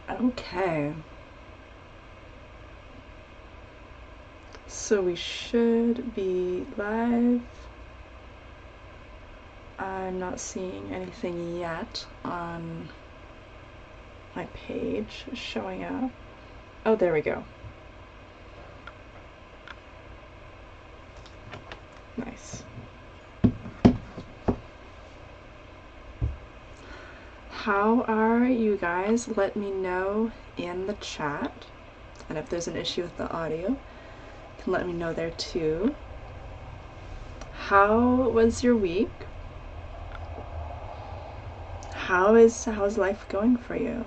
Okay. So we should be live. I'm not seeing anything yet on my page showing up. Oh, there we go. Nice. How are you guys? Let me know in the chat. And if there's an issue with the audio, you can let me know there too. How was your week? How's life going for you?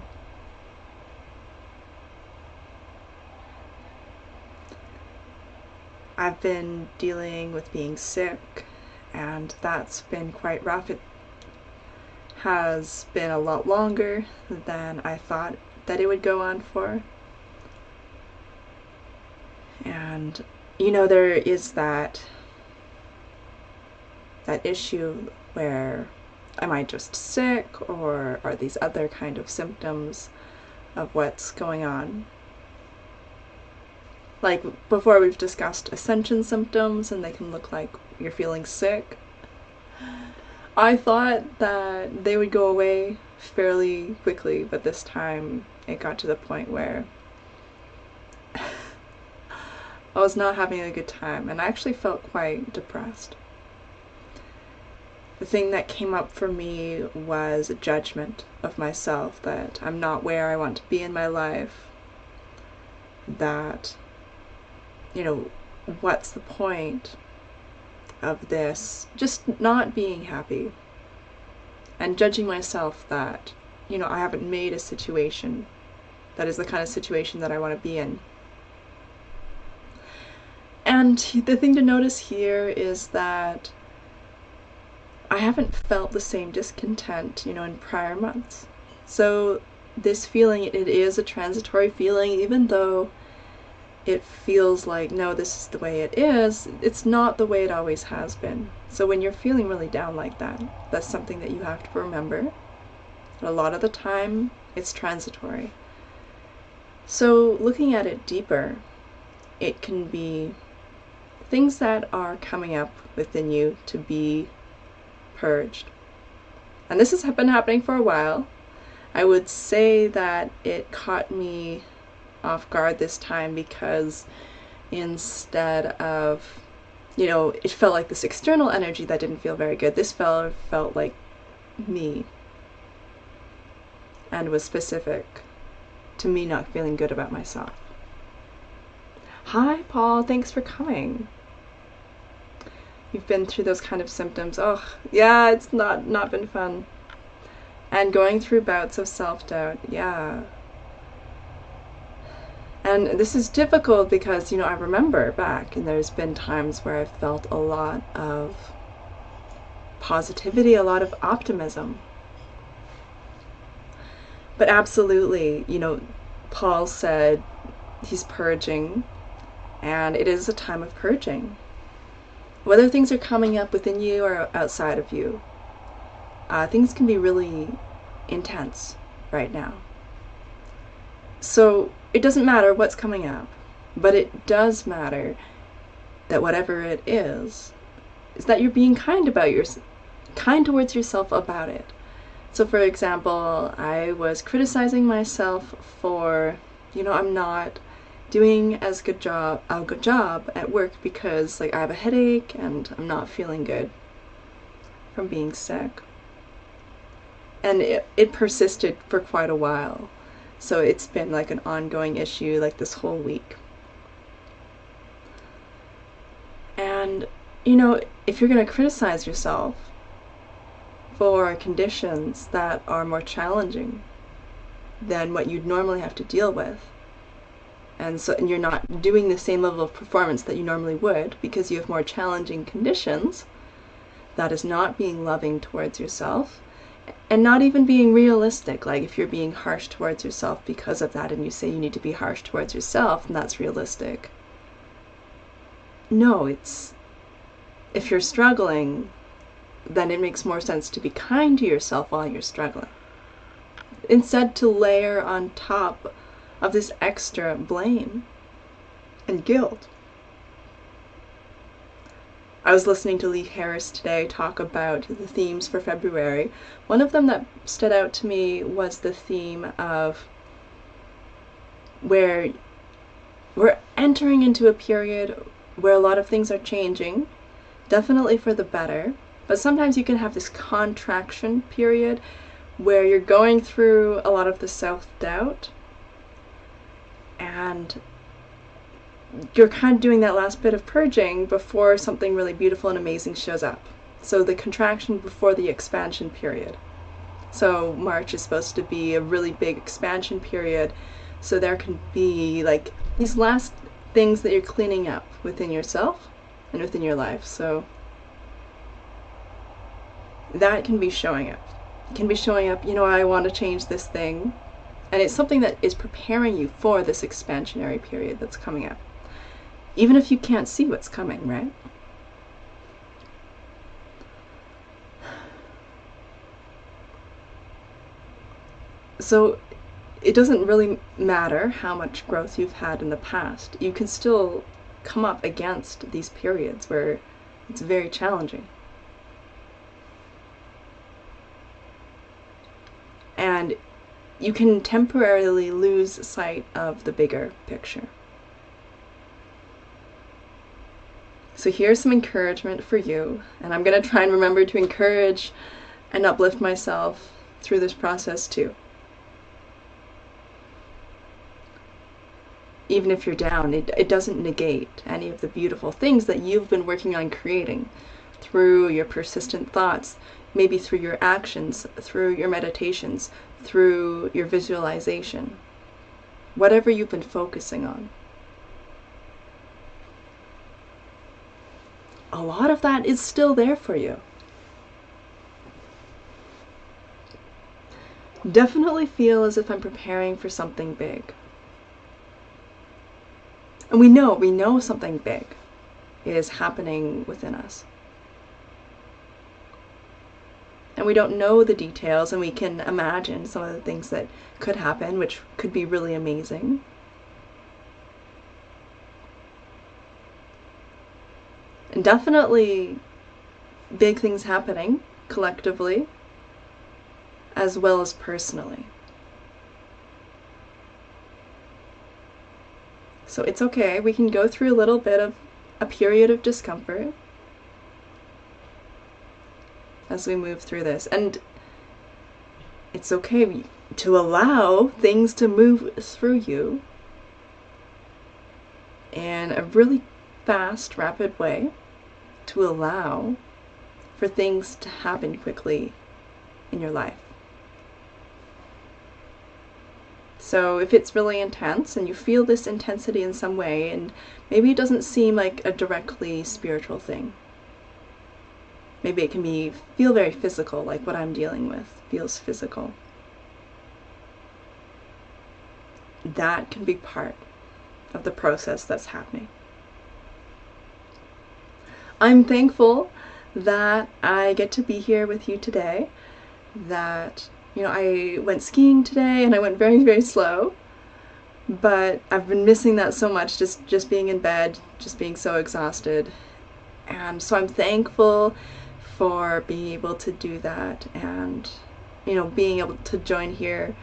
I've been dealing with being sick, and that's been quite rough. It has been a lot longer than I thought that it would go on for. And you know, there is that issue where am I just sick, or are these other kind of symptoms of what's going on? Like before, we've discussed ascension symptoms, and they can look like you're feeling sick. I thought that they would go away fairly quickly, but this time it got to the point where I was not having a good time, and I actually felt quite depressed. The thing that came up for me was a judgment of myself, that I'm not where I want to be in my life, that, you know, what's the point of this, just not being happy, and judging myself that, you know, I haven't made a situation that is the kind of situation that I want to be in. And the thing to notice here is that I haven't felt the same discontent, you know, in prior months. So this feeling, it is a transitory feeling, even though it feels like, no, this is the way it is, it's not the way it always has been. So when you're feeling really down like that, that's something that you have to remember. A lot of the time, it's transitory. So looking at it deeper, it can be things that are coming up within you to be purged. And this has been happening for a while. I would say that it caught me off guard this time because instead of, you know, it felt like this external energy that didn't feel very good, this felt like me, and was specific to me not feeling good about myself. Hi Paul, thanks for coming. You've been through those kind of symptoms. Oh, yeah, it's not been fun. And going through bouts of self-doubt, yeah. And this is difficult because, you know, I remember back, and there's been times where I've felt a lot of positivity, a lot of optimism. But absolutely, you know, Paul said he's purging, and it is a time of purging. Whether things are coming up within you or outside of you, things can be really intense right now. So it doesn't matter what's coming up, but it does matter that whatever it is that you're being kind towards yourself about it. So for example, I was criticizing myself for, you know, I'm not doing a good job at work because, like, I have a headache and I'm not feeling good from being sick. And it persisted for quite a while. So it's been like an ongoing issue, like this whole week. And, you know, if you're going to criticize yourself for conditions that are more challenging than what you'd normally have to deal with, and you're not doing the same level of performance that you normally would because you have more challenging conditions, that is not being loving towards yourself, and not even being realistic. Like if you're being harsh towards yourself because of that, and you say you need to be harsh towards yourself, and that's realistic. no, if you're struggling, then it makes more sense to be kind to yourself while you're struggling, instead to layer on top of this extra blame and guilt. I was listening to Lee Harris today talk about the themes for February. One of them that stood out to me was the theme of where we're entering into a period where a lot of things are changing, definitely for the better, but sometimes you can have this contraction period where you're going through a lot of the self-doubt and you're kind of doing that last bit of purging before something really beautiful and amazing shows up. So the contraction before the expansion period. So March is supposed to be a really big expansion period, so there can be like these last things that you're cleaning up within yourself and within your life. So that can be showing up. It can be showing up, I want to change this thing, and it's something that is preparing you for this expansionary period that's coming up. Even if you can't see what's coming, right? So it doesn't really matter how much growth you've had in the past. You can still come up against these periods where it's very challenging. And you can temporarily lose sight of the bigger picture. So here's some encouragement for you, and I'm going to try and remember to encourage and uplift myself through this process too. Even if you're down, it doesn't negate any of the beautiful things that you've been working on creating through your persistent thoughts, maybe through your actions, through your meditations, through your visualization, whatever you've been focusing on. A lot of that is still there for you. Definitely feel as if I'm preparing for something big. And we know something big is happening within us. And we don't know the details, and we can imagine some of the things that could happen, which could be really amazing. And definitely big things happening collectively as well as personally. So it's okay, we can go through a little bit of a period of discomfort as we move through this. And it's okay to allow things to move through you in a really fast, rapid way, to allow for things to happen quickly in your life. So if it's really intense and you feel this intensity in some way, and maybe it doesn't seem like a directly spiritual thing, maybe it can feel very physical, like what I'm dealing with feels physical. That can be part of the process that's happening. I'm thankful that I get to be here with you today, that I went skiing today and I went very, very slow, but I've been missing that so much, just being in bed, just being so exhausted. And so I'm thankful for being able to do that, and being able to join here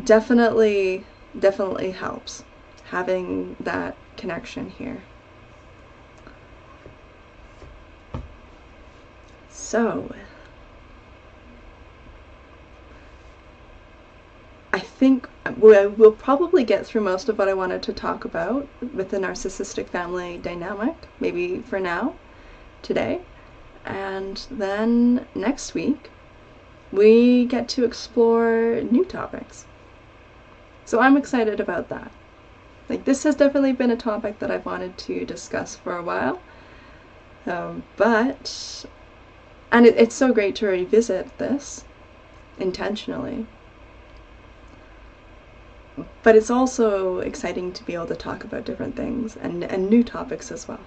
definitely helps, having that connection here. So I think we'll probably get through most of what I wanted to talk about with the narcissistic family dynamic, maybe for now, today. And then next week, we get to explore new topics. So I'm excited about that. Like, this has definitely been a topic that I've wanted to discuss for a while. And it's so great to revisit this intentionally. But it's also exciting to be able to talk about different things and new topics as well.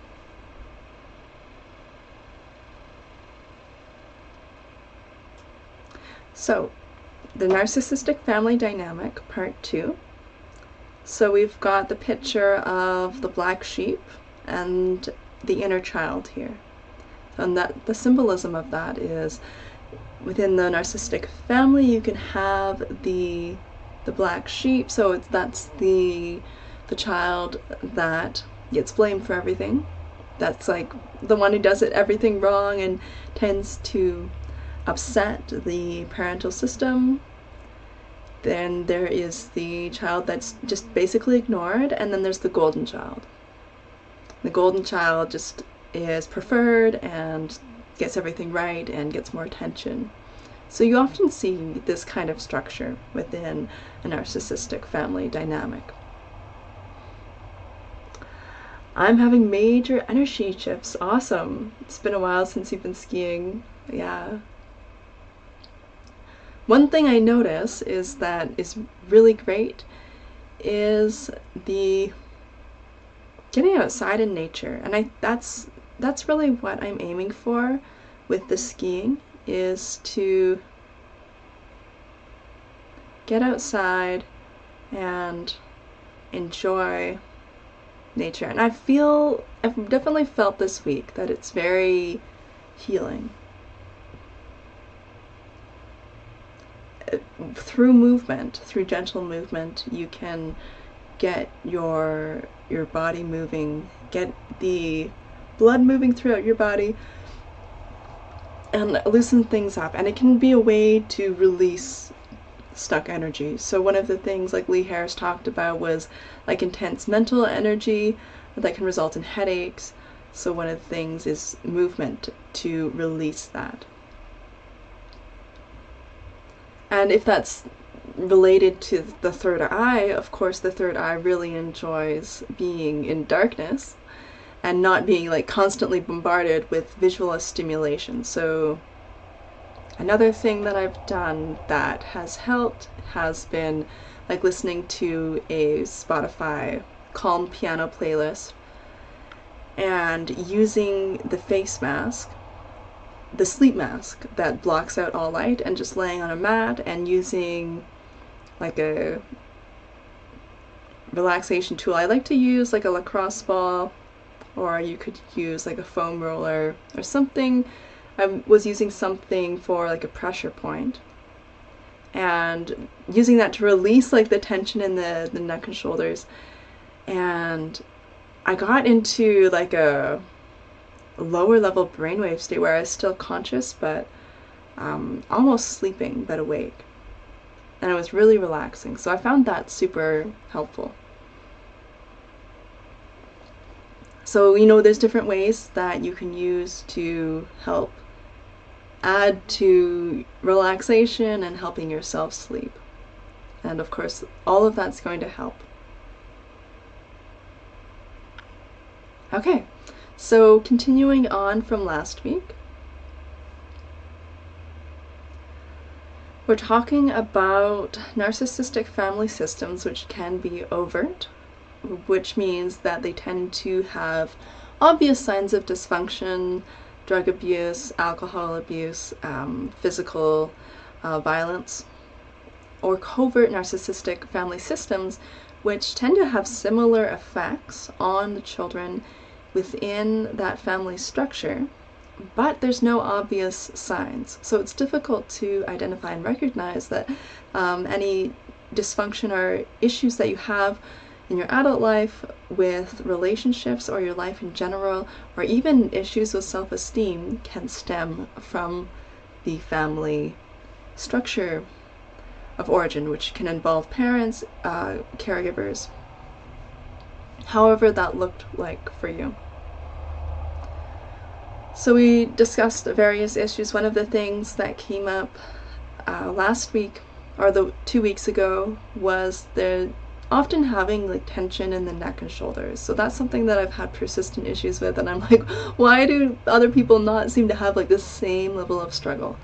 So, the narcissistic family dynamic, part 2. So we've got the picture of the black sheep and the inner child here. And that the symbolism of that is within the narcissistic family you can have the black sheep, so that's the child that gets blamed for everything. That's like the one who does everything wrong and tends to upset the parental system. Then there is the child that's just basically ignored, and then there's the golden child. The golden child just is preferred and gets everything right and gets more attention. So you often see this kind of structure within a narcissistic family dynamic. I'm having major energy shifts. Awesome. It's been a while since you've been skiing. Yeah. One thing I notice is that is really great is the getting outside in nature. And that's really what I'm aiming for with the skiing, is to get outside and enjoy nature. And I've definitely felt this week that it's very healing. Through movement, through gentle movement, you can get your body moving, get the blood moving throughout your body, and loosen things up. And it can be a way to release stuck energy. So one of the things like Lee Harris talked about was like intense mental energy that can result in headaches. So one of the things is movement to release that. And if that's related to the third eye, of course the third eye really enjoys being in darkness and not being like constantly bombarded with visual stimulation. So another thing that I've done that has helped has been like listening to a Spotify calm piano playlist and using the face mask, the sleep mask that blocks out all light, and just laying on a mat and using like a relaxation tool. I like to use like a lacrosse ball, or you could use like a foam roller or something. I was using something for like a pressure point and using that to release like the tension in the neck and shoulders. And I got into like a lower level brainwave state where I was still conscious but almost sleeping but awake. And it was really relaxing. So I found that super helpful. So, you know, there's different ways that you can use to help add to relaxation and helping yourself sleep. And of course, all of that's going to help. Okay, so continuing on from last week, we're talking about narcissistic family systems, which can be overt, which means that they tend to have obvious signs of dysfunction, drug abuse, alcohol abuse, physical violence, or covert narcissistic family systems, which tend to have similar effects on the children within that family structure, but there's no obvious signs. So it's difficult to identify and recognize that any dysfunction or issues that you have in your adult life with relationships or your life in general, or even issues with self-esteem, can stem from the family structure of origin, which can involve parents, caregivers, however that looked like for you. So we discussed various issues. One of the things that came up last week, or 2 weeks ago, was the often having like tension in the neck and shoulders. So that's something that I've had persistent issues with, and I'm like, why do other people not seem to have like the same level of struggle?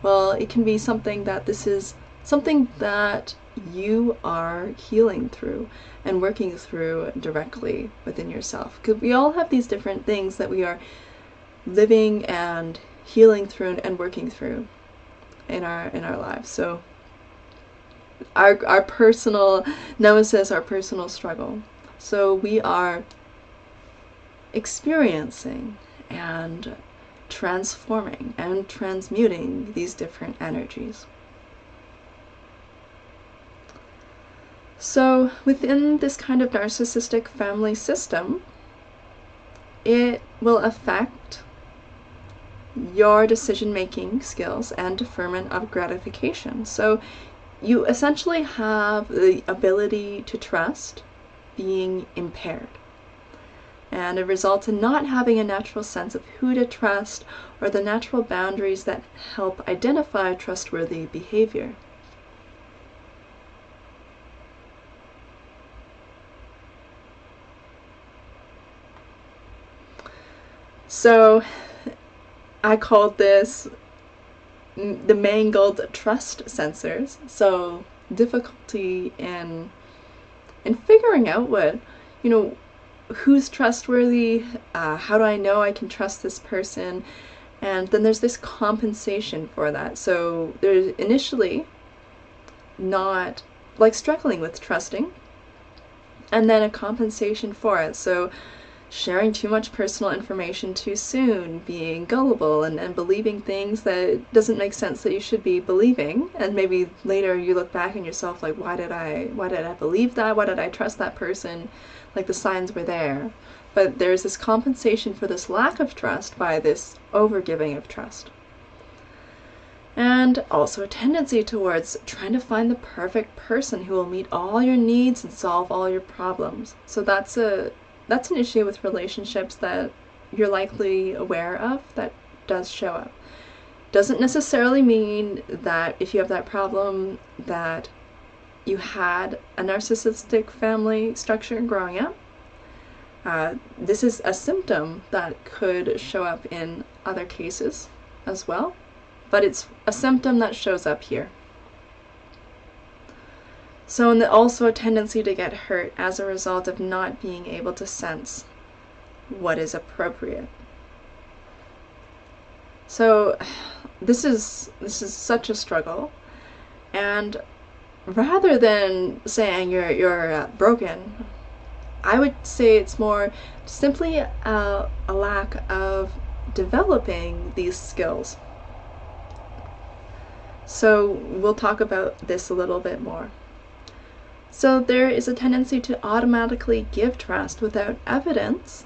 Well, it can be something that this is something that you are healing through and working through directly within yourself. Because we all have these different things that we are living and healing through and working through in our lives. So our personal nemesis, our personal struggle. So we are experiencing and transforming and transmuting these different energies. So within this kind of narcissistic family system, it will affect your decision-making skills and deferment of gratification. So you essentially have the ability to trust being impaired. And it results in not having a natural sense of who to trust or the natural boundaries that help identify trustworthy behavior. So I called this the mangled trust sensors. So difficulty in figuring out what, who's trustworthy, how do I know I can trust this person, and then there's this compensation for that. So there's initially not like struggling with trusting, and then a compensation for it. So sharing too much personal information too soon, being gullible and believing things that doesn't make sense that you should be believing, and maybe later you look back on yourself like, why did I believe that? Why did I trust that person? Like the signs were there. But there's this compensation for this lack of trust by this overgiving of trust. And also a tendency towards trying to find the perfect person who will meet all your needs and solve all your problems. So that's an issue with relationships that you're likely aware of that does show up. Doesn't necessarily mean that if you have that problem that you had a narcissistic family structure growing up. This is a symptom that could show up in other cases as well, but it's a symptom that shows up here. So, and also a tendency to get hurt as a result of not being able to sense what is appropriate. So this is such a struggle, and rather than saying you're broken, I would say it's more simply a lack of developing these skills. So we'll talk about this a little bit more. So there is a tendency to automatically give trust without evidence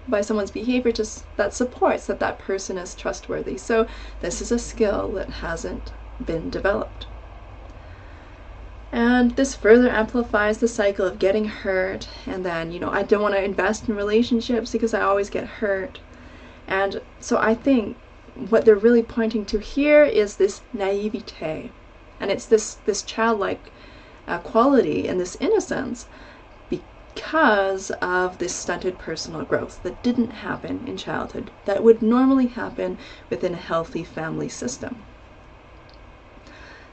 by someone's behavior that supports that person is trustworthy. So this is a skill that hasn't been developed. And this further amplifies the cycle of getting hurt, and then, I don't want to invest in relationships because I always get hurt. And so I think what they're really pointing to here is this naivete, and it's this childlike quality and this innocence because of this stunted personal growth that didn't happen in childhood, that would normally happen within a healthy family system.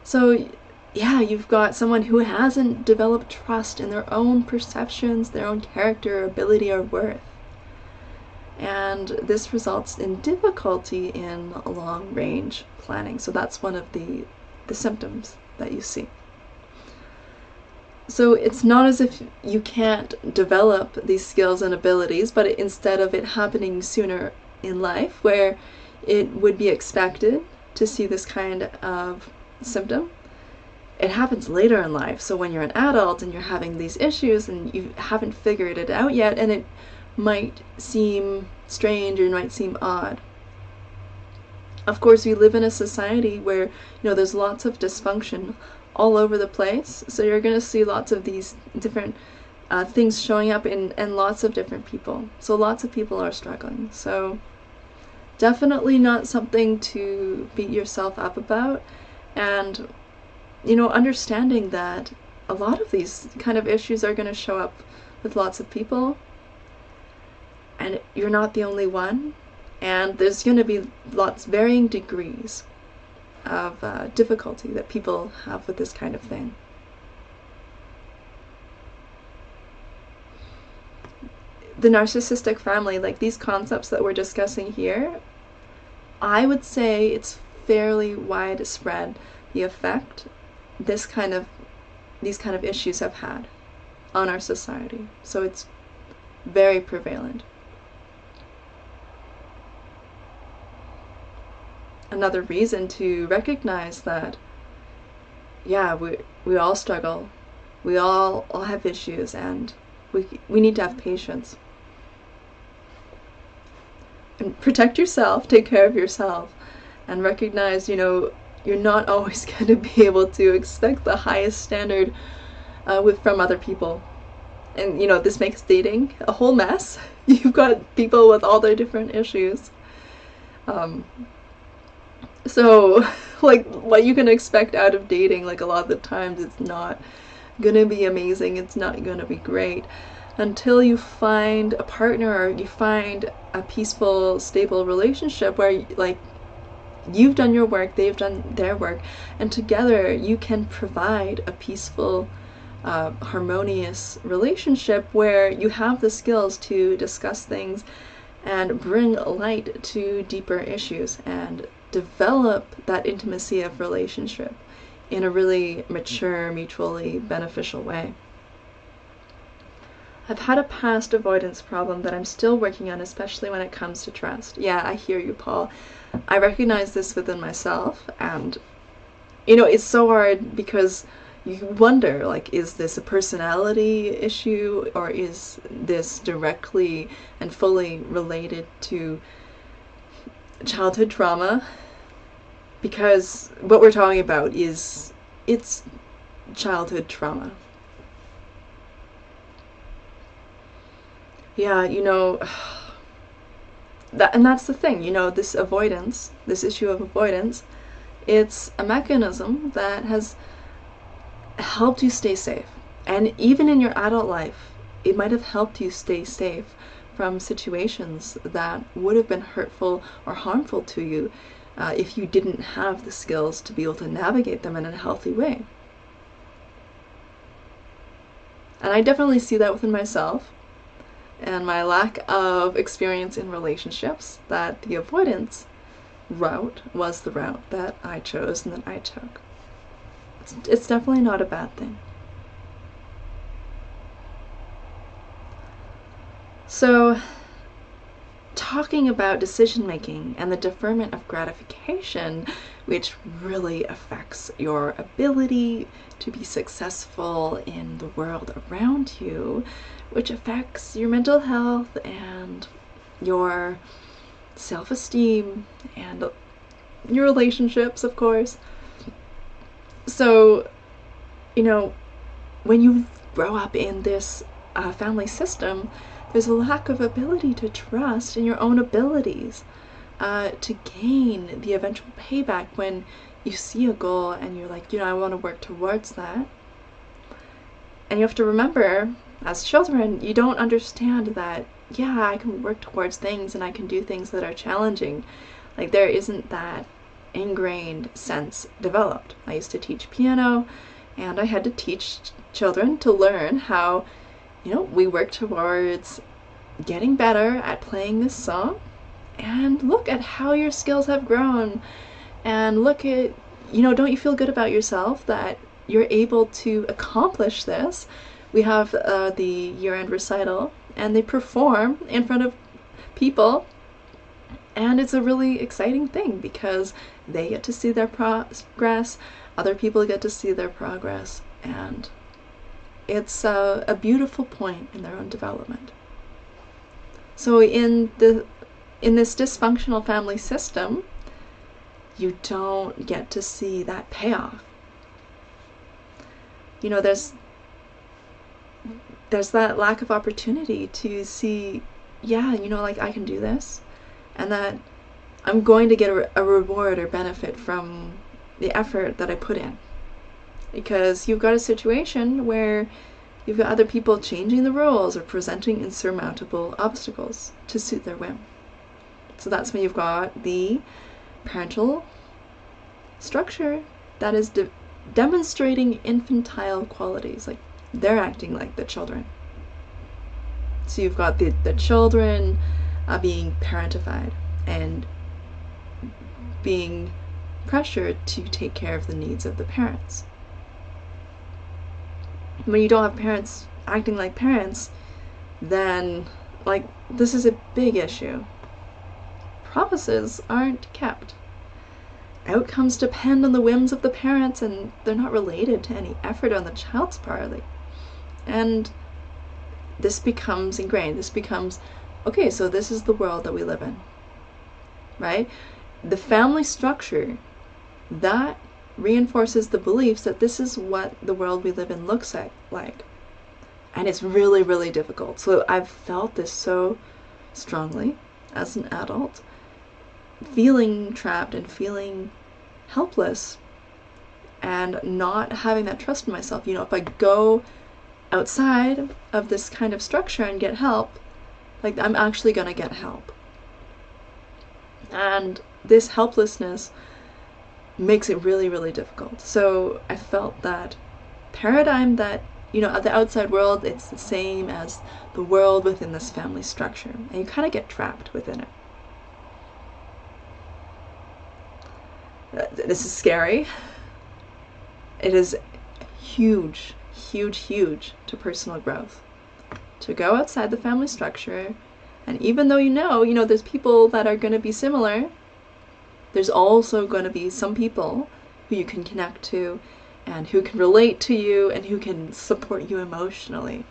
So yeah, you've got someone who hasn't developed trust in their own perceptions, their own character, ability, or worth. And this results in difficulty in long-range planning. So that's one of the symptoms that you see. So it's not as if you can't develop these skills and abilities, but instead of it happening sooner in life, where it would be expected to see this kind of symptom, it happens later in life. So when you're an adult and you're having these issues and you haven't figured it out yet, and it might seem strange or might seem odd. Of course, we live in a society where, there's lots of dysfunction all over the place. So you're going to see lots of these different things showing up in lots of different people. So lots of people are struggling. So definitely not something to beat yourself up about. And understanding that a lot of these kind of issues are going to show up with lots of people, and you're not the only one, and there's going to be varying degrees of difficulty that people have with this kind of thing. the narcissistic family, like these concepts that we're discussing here, I would say it's fairly widespread, the effect these kind of issues have had on our society. So it's very prevalent. Another reason to recognize that, yeah, we all struggle, we all have issues, and we need to have patience. And protect yourself, take care of yourself, and recognize, you're not always going to be able to expect the highest standard from other people. And, this makes dating a whole mess. You've got people with all their different issues. So, like, what you can expect out of dating, like, a lot of the times it's not gonna be amazing, it's not gonna be great, until you find a partner, or you find a peaceful, stable relationship where, like, you've done your work, they've done their work, and together you can provide a peaceful, harmonious relationship where you have the skills to discuss things and bring light to deeper issues and develop that intimacy of relationship in a really mature, mutually beneficial way. I've had a past avoidance problem that I'm still working on, especially when it comes to trust. Yeah, I hear you, Paul. I recognize this within myself, and it's so hard because you wonder, like, is this a personality issue, or is this directly and fully related to childhood trauma? Because what we're talking about it's childhood trauma. Yeah, that's the thing, this avoidance, this issue of avoidance, it's a mechanism that has helped you stay safe. And even in your adult life, it might have helped you stay safe from situations that would have been hurtful or harmful to you if you didn't have the skills to be able to navigate them in a healthy way. And I definitely see that within myself and my lack of experience in relationships, that the avoidance route was the route that I chose and that I took. It's definitely not a bad thing. So, talking about decision making and the deferment of gratification, which really affects your ability to be successful in the world around you, which affects your mental health and your self-esteem and your relationships, of course. So, when you grow up in this family system, there's a lack of ability to trust in your own abilities to gain the eventual payback when you see a goal and you're like, I want to work towards that. And you have to remember, as children, you don't understand that, yeah, I can work towards things and I can do things that are challenging. Like, there isn't that ingrained sense developed. I used to teach piano, and I had to teach children to learn how, we work towards getting better at playing this song, and look at how your skills have grown, and look at, don't you feel good about yourself that you're able to accomplish this? We have the year-end recital, and they perform in front of people, and it's a really exciting thing because they get to see their progress, other people get to see their progress, and it's a beautiful point in their own development. So in this dysfunctional family system, you don't get to see that payoff. There's that lack of opportunity to see, yeah, like, I can do this, and that I'm going to get a reward or benefit from the effort that I put in. Because you've got a situation where you've got other people changing the rules or presenting insurmountable obstacles to suit their whim. So that's when you've got the parental structure that is demonstrating infantile qualities, like they're acting like the children. So you've got the children being parentified and being pressured to take care of the needs of the parents. When you don't have parents acting like parents, then, like, this is a big issue. Promises aren't kept. Outcomes depend on the whims of the parents, and they're not related to any effort on the child's part. And this becomes ingrained. This becomes, okay, so this is the world that we live in, right? The family structure, that reinforces the beliefs that this is what the world we live in looks like. And it's really, really difficult. So I've felt this so strongly as an adult, feeling trapped and feeling helpless and not having that trust in myself. If I go outside of this kind of structure and get help, like, I'm actually gonna get help. And this helplessness makes it really, really difficult. So I felt that paradigm that, at the outside world, it's the same as the world within this family structure, and you kind of get trapped within it. This is scary. It is huge, huge, huge to personal growth. To go outside the family structure, and even though there's people that are going to be similar, there's also going to be some people who you can connect to and who can relate to you and who can support you emotionally.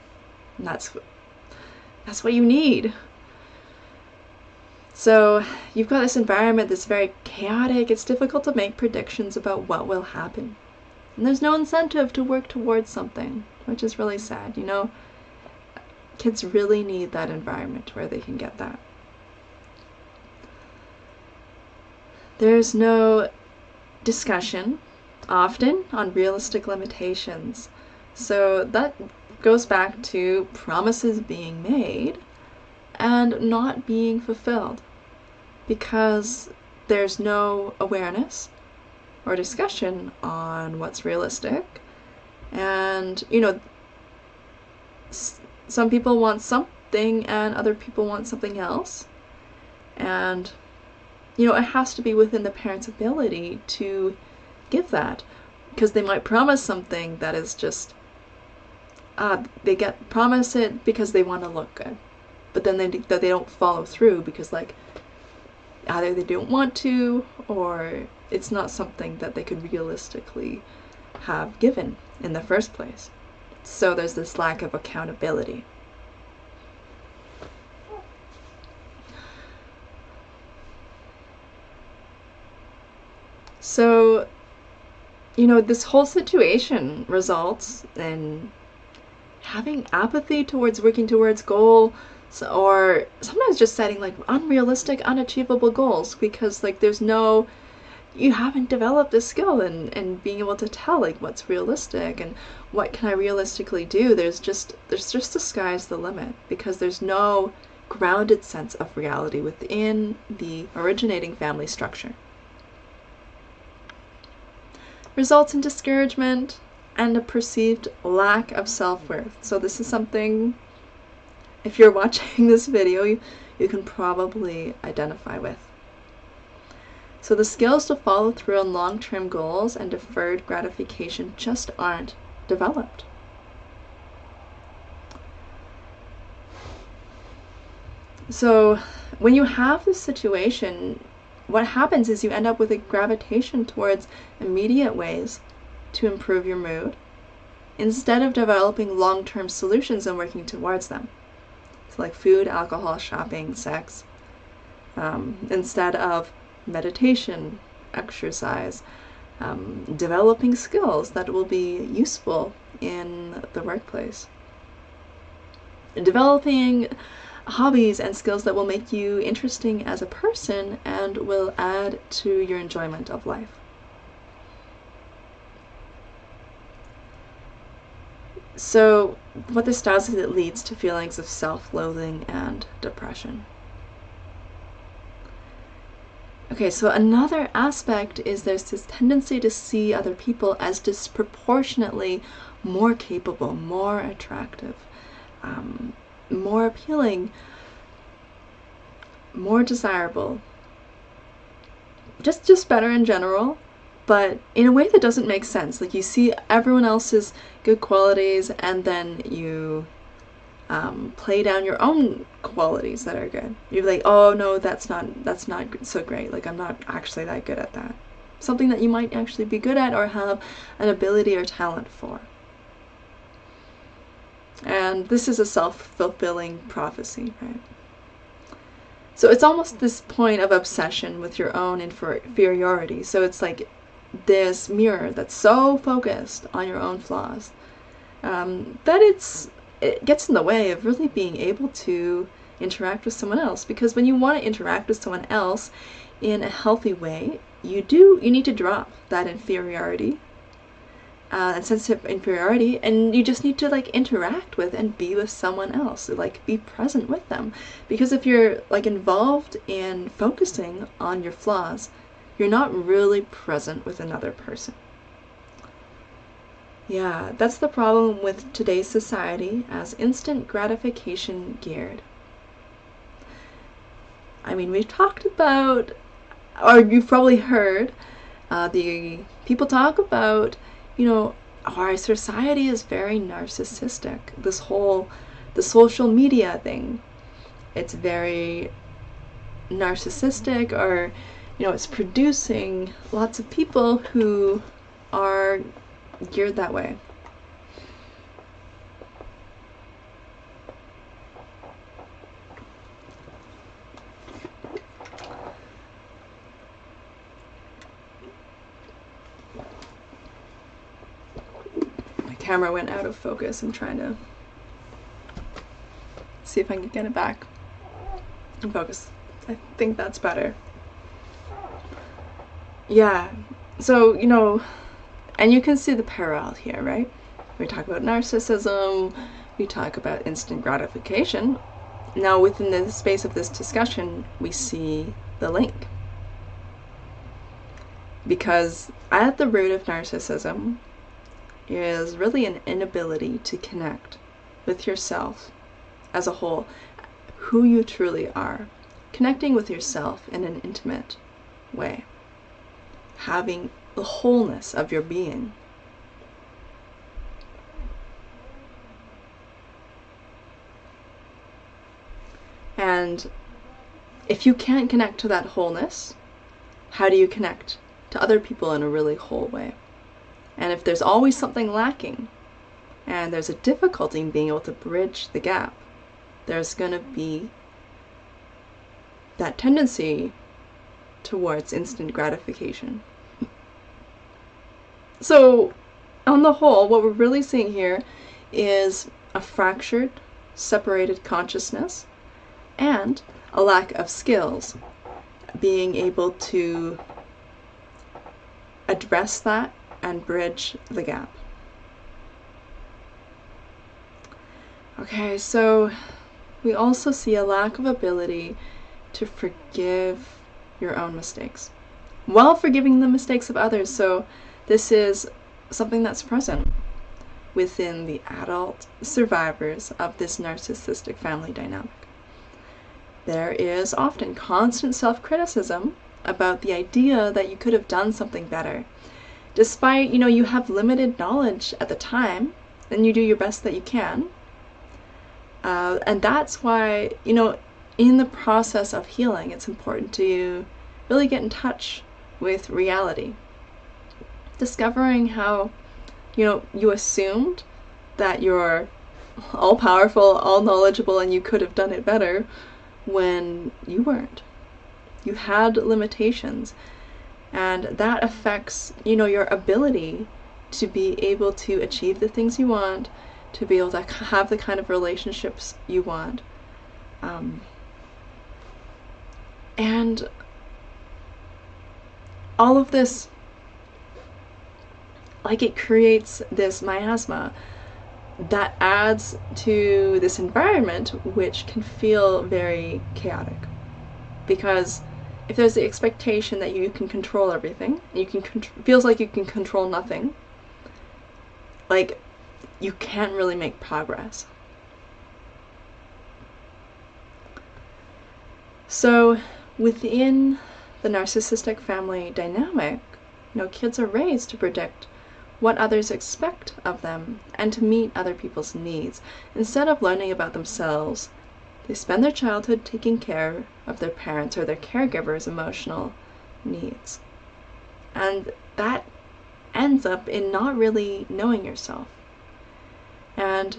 And that's what you need. So you've got this environment that's very chaotic. It's difficult to make predictions about what will happen. And there's no incentive to work towards something, which is really sad. Kids really need that environment where they can get that. There's no discussion often on realistic limitations. So that goes back to promises being made and not being fulfilled, because there's no awareness or discussion on what's realistic. And some people want something and other people want something else, and it has to be within the parent's ability to give that, because they might promise something that is just they promise it because they want to look good, but then they don't follow through because, like, either they don't want to, or it's not something that they could realistically have given in the first place. So there's this lack of accountability. So, this whole situation results in having apathy towards working towards goals, or sometimes just setting, like, unrealistic, unachievable goals, because, like, you haven't developed a skill in being able to tell, like, what's realistic and what can I realistically do. There's just the sky's the limit, because there's no grounded sense of reality within the originating family structure. Results in discouragement and a perceived lack of self-worth. So this is something, if you're watching this video, you can probably identify with. So the skills to follow through on long-term goals and deferred gratification just aren't developed. So when you have this situation, what happens is you end up with a gravitation towards immediate ways to improve your mood instead of developing long-term solutions and working towards them. So, like food, alcohol, shopping, sex, instead of meditation, exercise, developing skills that will be useful in the workplace, developing hobbies and skills that will make you interesting as a person and will add to your enjoyment of life. So what this does is it leads to feelings of self-loathing and depression. Okay, so another aspect is there's this tendency to see other people as disproportionately more capable, more attractive, more appealing, more desirable, just better in general, but in a way that doesn't make sense. Like, you see everyone else's good qualities and then you play down your own qualities that are good. You're like, oh no, that's not so great. Like, I'm not actually that good at that. Something that you might actually be good at or have an ability or talent for. And this is a self-fulfilling prophecy, right? So it's almost this point of obsession with your own inferiority. So it's like this mirror that's so focused on your own flaws that it gets in the way of really being able to interact with someone else. Because when you want to interact with someone else in a healthy way, you need to drop that inferiority and sense of inferiority, and you just need to like interact with and be with someone else, like be present with them. Because if you're like involved in focusing on your flaws, you're not really present with another person. Yeah, that's the problem with today's society as instant gratification geared. I mean, we've talked about, or you've probably heard, the people talk about, you know, our society is very narcissistic. The social media thing, it's very narcissistic, or, you know, it's producing lots of people who are geared that way. My camera went out of focus. I'm trying to see if I can get it back in focus. I think that's better. Yeah, so, you know, and you can see the parallel here, right? We talk about narcissism, we talk about instant gratification. Now, within the space of this discussion, we see the link. Because at the root of narcissism is really an inability to connect with yourself as a whole, who you truly are. Connecting with yourself in an intimate way. Having the wholeness of your being. And if you can't connect to that wholeness, how do you connect to other people in a really whole way? And if there's always something lacking, and there's a difficulty in being able to bridge the gap, there's going to be that tendency towards instant gratification. So, on the whole, what we're really seeing here is a fractured, separated consciousness and a lack of skills. Being able to address that and bridge the gap. Okay, so we also see a lack of ability to forgive your own mistakes while forgiving the mistakes of others. So this is something that's present within the adult survivors of this narcissistic family dynamic. There is often constant self-criticism about the idea that you could have done something better. Despite, you know, you have limited knowledge at the time, and you do your best that you can. And that's why, you know, in the process of healing, it's important to really get in touch with reality. Discovering how, you know, you assumed that you're all-powerful, all-knowledgeable, and you could have done it better when you weren't. You had limitations, and that affects, you know, your ability to be able to achieve the things you want, to be able to have the kind of relationships you want. And all of this, like, it creates this miasma that adds to this environment, which can feel very chaotic. Because if there's the expectation that you can control everything, you can feels like you can control nothing, like, you can't really make progress. So within the narcissistic family dynamic, kids are raised to predict what others expect of them and to meet other people's needs. Instead of learning about themselves, they spend their childhood taking care of their parents' or their caregivers' emotional needs. And that ends up in not really knowing yourself. And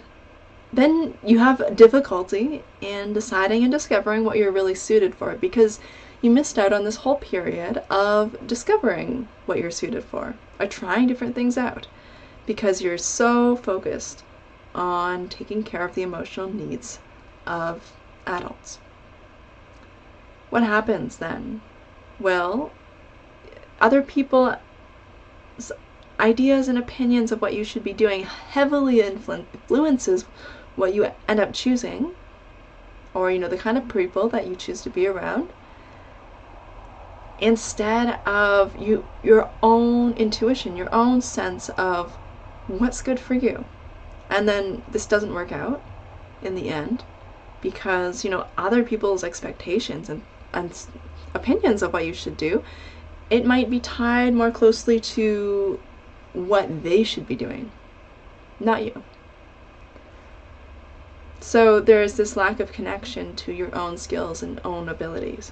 then you have difficulty in deciding and discovering what you're really suited for, because you missed out on this whole period of discovering what you're suited for, or trying different things out, because you're so focused on taking care of the emotional needs of adults. What happens then? Well, other people's ideas and opinions of what you should be doing heavily influences what you end up choosing, or the kind of people that you choose to be around, instead of your own intuition, your own sense of what's good for you. And then this doesn't work out in the end, because other people's expectations and opinions of what you should do, it might be tied more closely to what they should be doing, not you. So there's this lack of connection to your own skills and own abilities.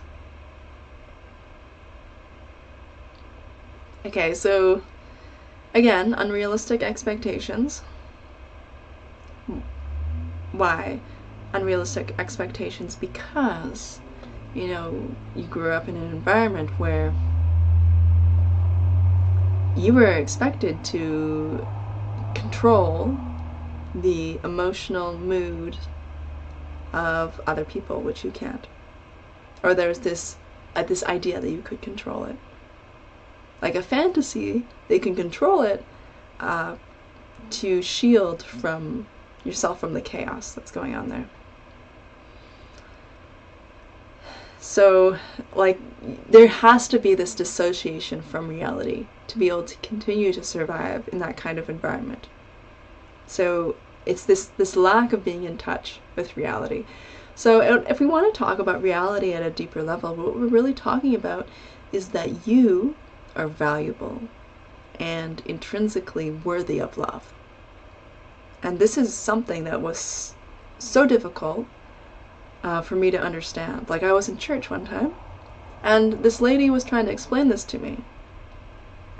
Okay, so again, unrealistic expectations. Why unrealistic expectations? Because you grew up in an environment where you were expected to control the emotional mood of other people, which you can't. Or there's this idea that you could control it. Like a fantasy, they can control it to shield yourself from the chaos that's going on there. So, there has to be this dissociation from reality to be able to continue to survive in that kind of environment. So it's this lack of being in touch with reality. So if we want to talk about reality at a deeper level, what we're really talking about is that you are valuable and intrinsically worthy of love. And this is something that was so difficult for me to understand. I was in church one time, and this lady was trying to explain this to me.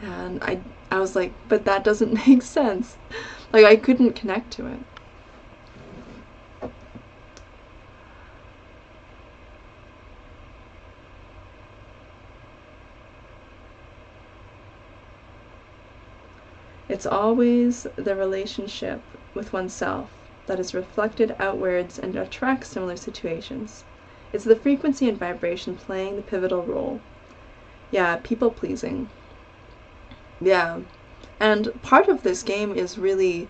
And I was like, but that doesn't make sense. I couldn't connect to it. It's always the relationship with oneself that is reflected outwards and attracts similar situations. It's the frequency and vibration playing the pivotal role. Yeah, people-pleasing. Yeah. And part of this game is really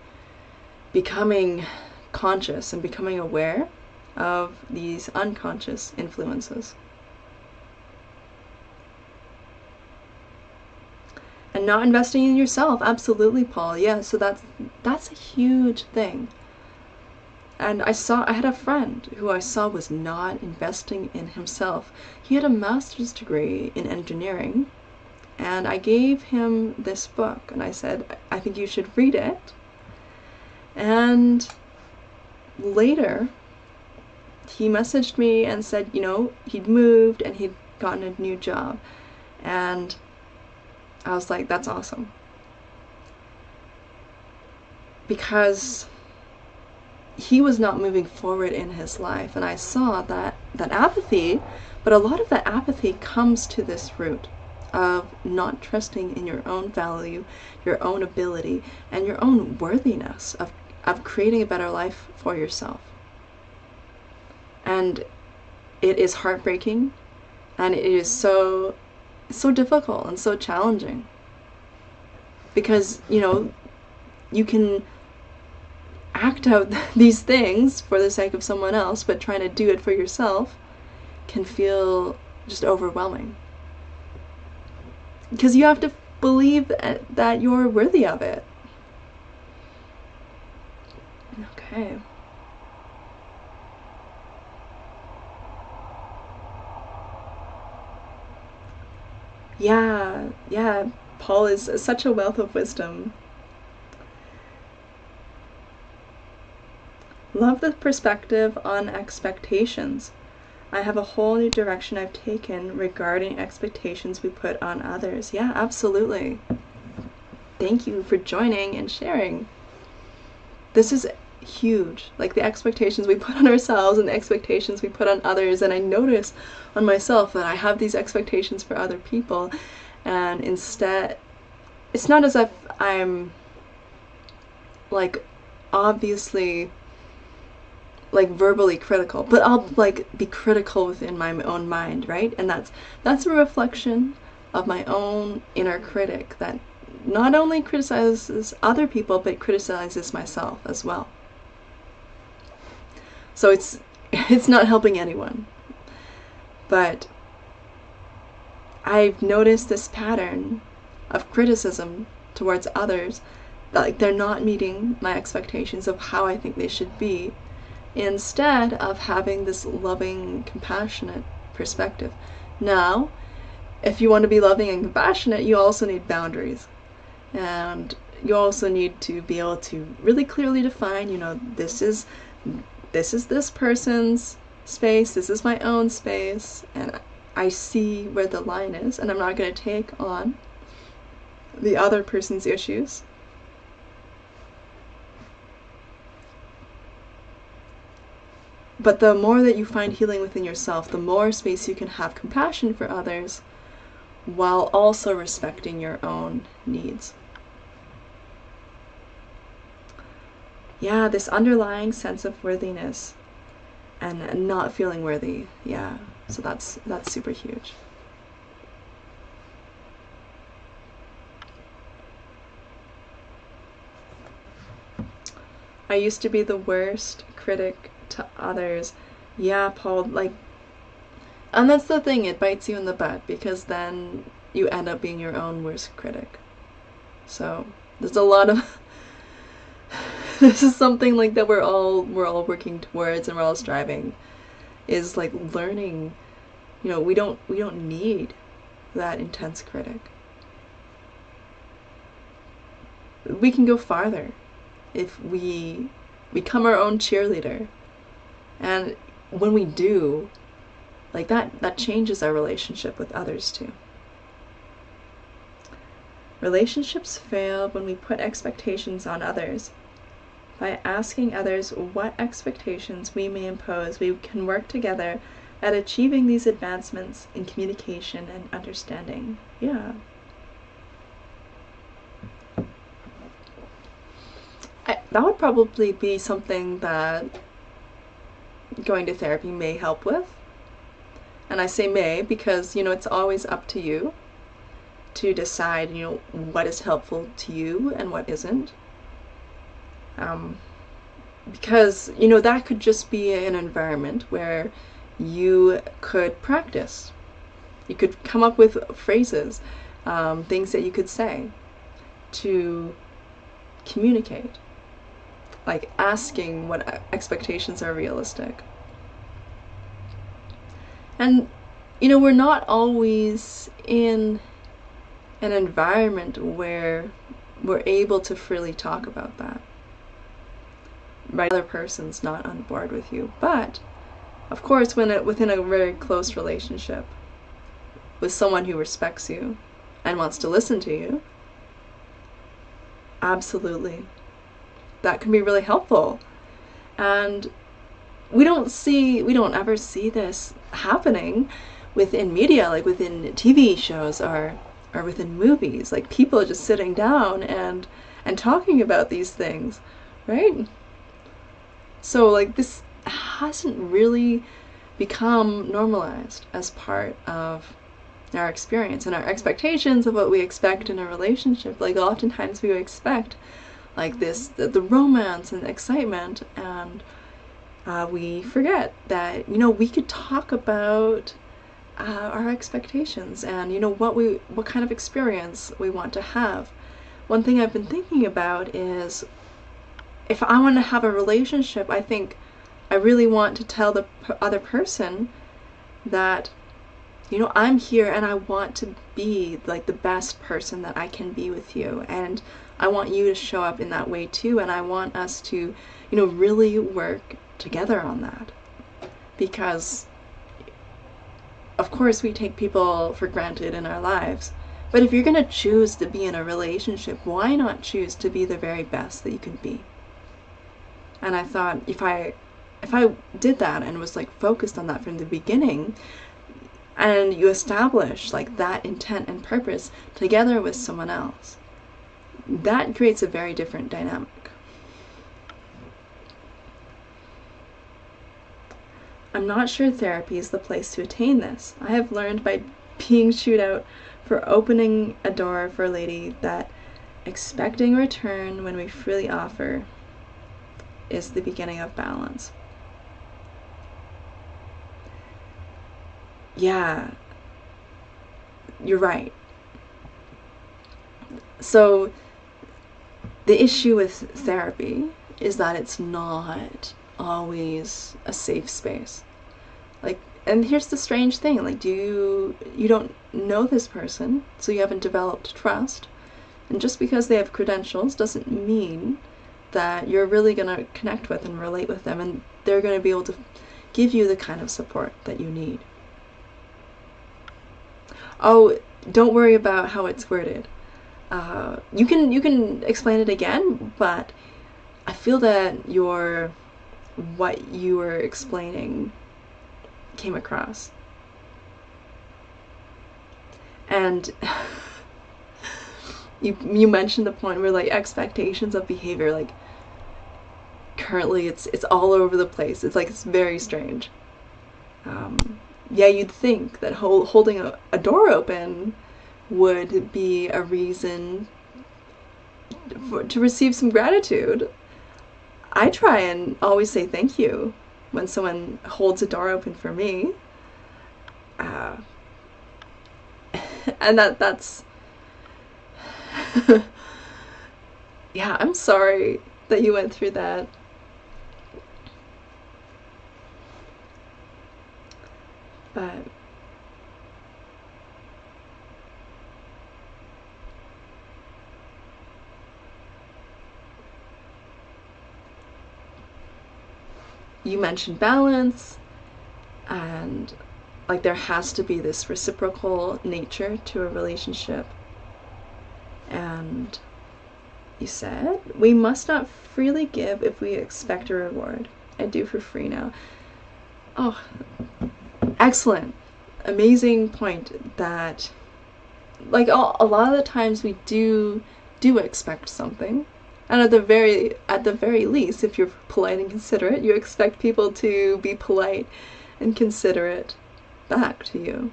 becoming conscious and becoming aware of these unconscious influences. And not investing in yourself. Absolutely, Paul. Yeah, so that's a huge thing. And I had a friend who I saw was not investing in himself. He had a master's degree in engineering, and I gave him this book, and I said, I think you should read it. And later, he messaged me and said, he'd moved and he'd gotten a new job. And I was like, that's awesome. Because he was not moving forward in his life, and I saw that apathy, but a lot of that apathy comes to this root of not trusting in your own value, your own ability, and your own worthiness of creating a better life for yourself. And it is heartbreaking, and it is so difficult and so challenging, because you can act out these things for the sake of someone else, but trying to do it for yourself can feel just overwhelming, because you have to believe that you're worthy of it. Okay. Yeah, yeah, Paul is such a wealth of wisdom. Love the perspective on expectations. I have a whole new direction I've taken regarding expectations we put on others. Yeah, absolutely. Thank you for joining and sharing. This is huge. Like the expectations we put on ourselves and the expectations we put on others. And I notice on myself that I have these expectations for other people. And instead, it's not as if I'm like obviously like verbally critical, but I'll like be critical within my own mind, right? And that's a reflection of my own inner critic that not only criticizes other people but criticizes myself as well. So it's not helping anyone. But I've noticed this pattern of criticism towards others that like they're not meeting my expectations of how I think they should be, instead of having this loving, compassionate perspective. Now, if you want to be loving and compassionate, you also need boundaries. And you also need to be able to really clearly define, you know, this is this person's space, this is my own space, and I see where the line is, and I'm not going to take on the other person's issues. But the more that you find healing within yourself, the more space you can have compassion for others while also respecting your own needs. Yeah, this underlying sense of worthiness and not feeling worthy. Yeah, so that's super huge. I used to be the worst critic to others. Yeah, Paul, like, and that's the thing, it bites you in the butt because then you end up being your own worst critic. So there's a lot of this is something like that we're all working towards and we're all striving, is like learning, you know, we don't need that intense critic. We can go farther if we become our own cheerleader. And when we do, like that changes our relationship with others too. Relationships fail when we put expectations on others. By asking others what expectations we may impose, we can work together at achieving these advancements in communication and understanding. Yeah. That would probably be something that going to therapy may help with. And I say may because, you know, it's always up to you to decide, you know, what is helpful to you and what isn't. Because, you know, that could just be an environment where you could practice. You could come up with phrases, things that you could say to communicate. Like asking what expectations are realistic. And, you know, we're not always in an environment where we're able to freely talk about that. Right, the other person's not on board with you. But, of course, within a very close relationship with someone who respects you and wants to listen to you, absolutely. That can be really helpful. And we don't ever see this happening within media, like within TV shows or within movies, like people just sitting down and talking about these things, right? So like this hasn't really become normalized as part of our experience and our expectations of what we expect in a relationship. Like oftentimes we expect like this, the romance and the excitement, and we forget that, you know, we could talk about our expectations and, you know, what kind of experience we want to have. One thing I've been thinking about is if I want to have a relationship, I think I really want to tell the other person that you know, I'm here and I want to be like the best person that I can be with you, and I want you to show up in that way too, and I want us to, you know, really work together on that. Because of course we take people for granted in our lives, but if you're going to choose to be in a relationship, why not choose to be the very best that you can be? And I thought, if I did that and was like focused on that from the beginning, and you establish like that intent and purpose together with someone else, that creates a very different dynamic. I'm not sure therapy is the place to attain this. I have learned by being chewed out for opening a door for a lady that expecting return when we freely offer is the beginning of balance. Yeah, you're right. So the issue with therapy is that it's not always a safe space. Like, and here's the strange thing, like, you don't know this person, so you haven't developed trust, and just because they have credentials doesn't mean that you're really going to connect with and relate with them, and they're going to be able to give you the kind of support that you need. Oh, don't worry about how it's worded. You can explain it again, but I feel that what you were explaining came across. And you mentioned the point where like expectations of behavior, like currently it's all over the place. It's like, it's very strange. Yeah, you'd think that holding a door open would be a reason to receive some gratitude. I try and always say thank you when someone holds a door open for me. And that's yeah, I'm sorry that you went through that. But you mentioned balance, and like there has to be this reciprocal nature to a relationship. And you said, we must not freely give if we expect a reward. I do for free now. Oh, excellent. Amazing point. That like a lot of the times we do expect something. And at the very least, if you're polite and considerate, you expect people to be polite and considerate back to you.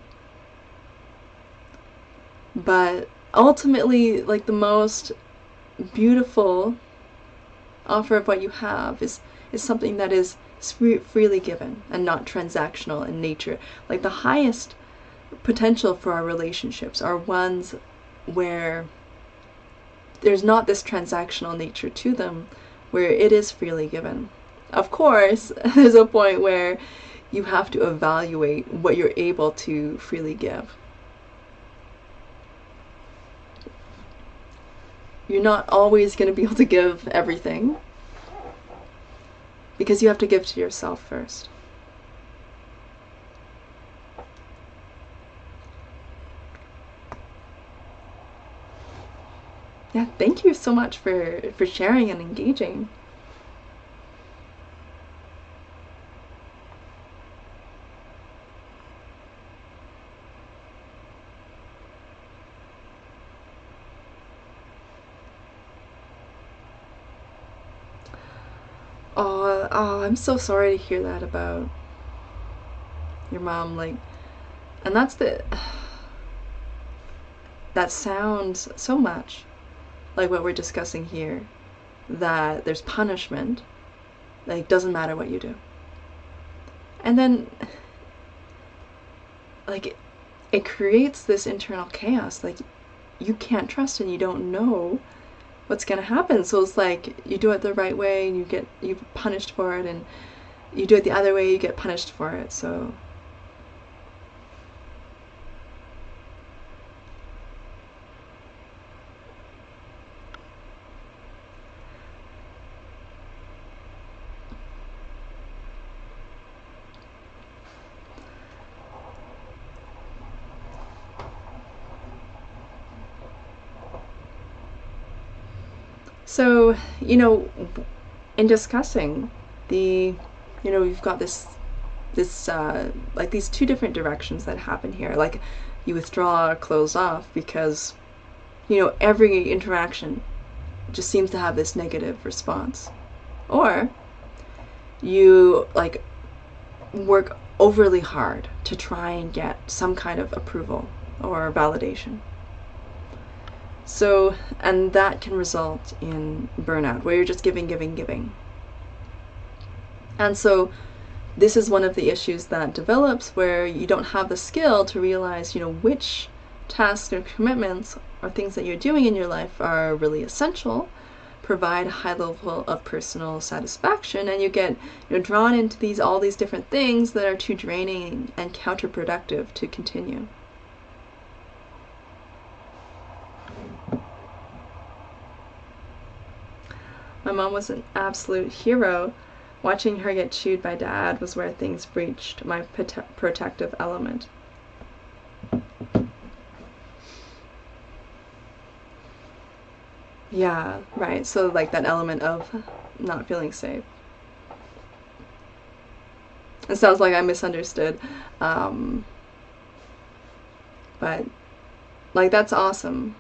But ultimately, like, the most beautiful offer of what you have is something that is freely given and not transactional in nature. Like, the highest potential for our relationships are ones where there's not this transactional nature to them, where it is freely given. Of course, there's a point where you have to evaluate what you're able to freely give. You're not always going to be able to give everything, because you have to give to yourself first. Yeah, thank you so much for sharing and engaging. Oh, I'm so sorry to hear that about your mom. Like, and that sounds so much like what we're discussing here, that there's punishment, like, doesn't matter what you do. And then, like, it creates this internal chaos. Like, you can't trust and you don't know what's gonna happen. So it's like, you do it the right way and you get punished for it, and you do it the other way, you get punished for it. So So, in discussing the, we've got this like these two different directions that happen here. Like you withdraw or close off because, every interaction just seems to have this negative response. Or you like work overly hard to try and get some kind of approval or validation. So, and that can result in burnout, where you're just giving. And so this is one of the issues that develops where you don't have the skill to realize, which tasks or commitments or things that you're doing in your life are really essential, provide a high level of personal satisfaction, and you get drawn into all these different things that are too draining and counterproductive to continue. My mom was an absolute hero. Watching her get chewed by Dad was where things breached my protective element. Yeah, right. So like that element of not feeling safe. It sounds like I misunderstood. But like that's awesome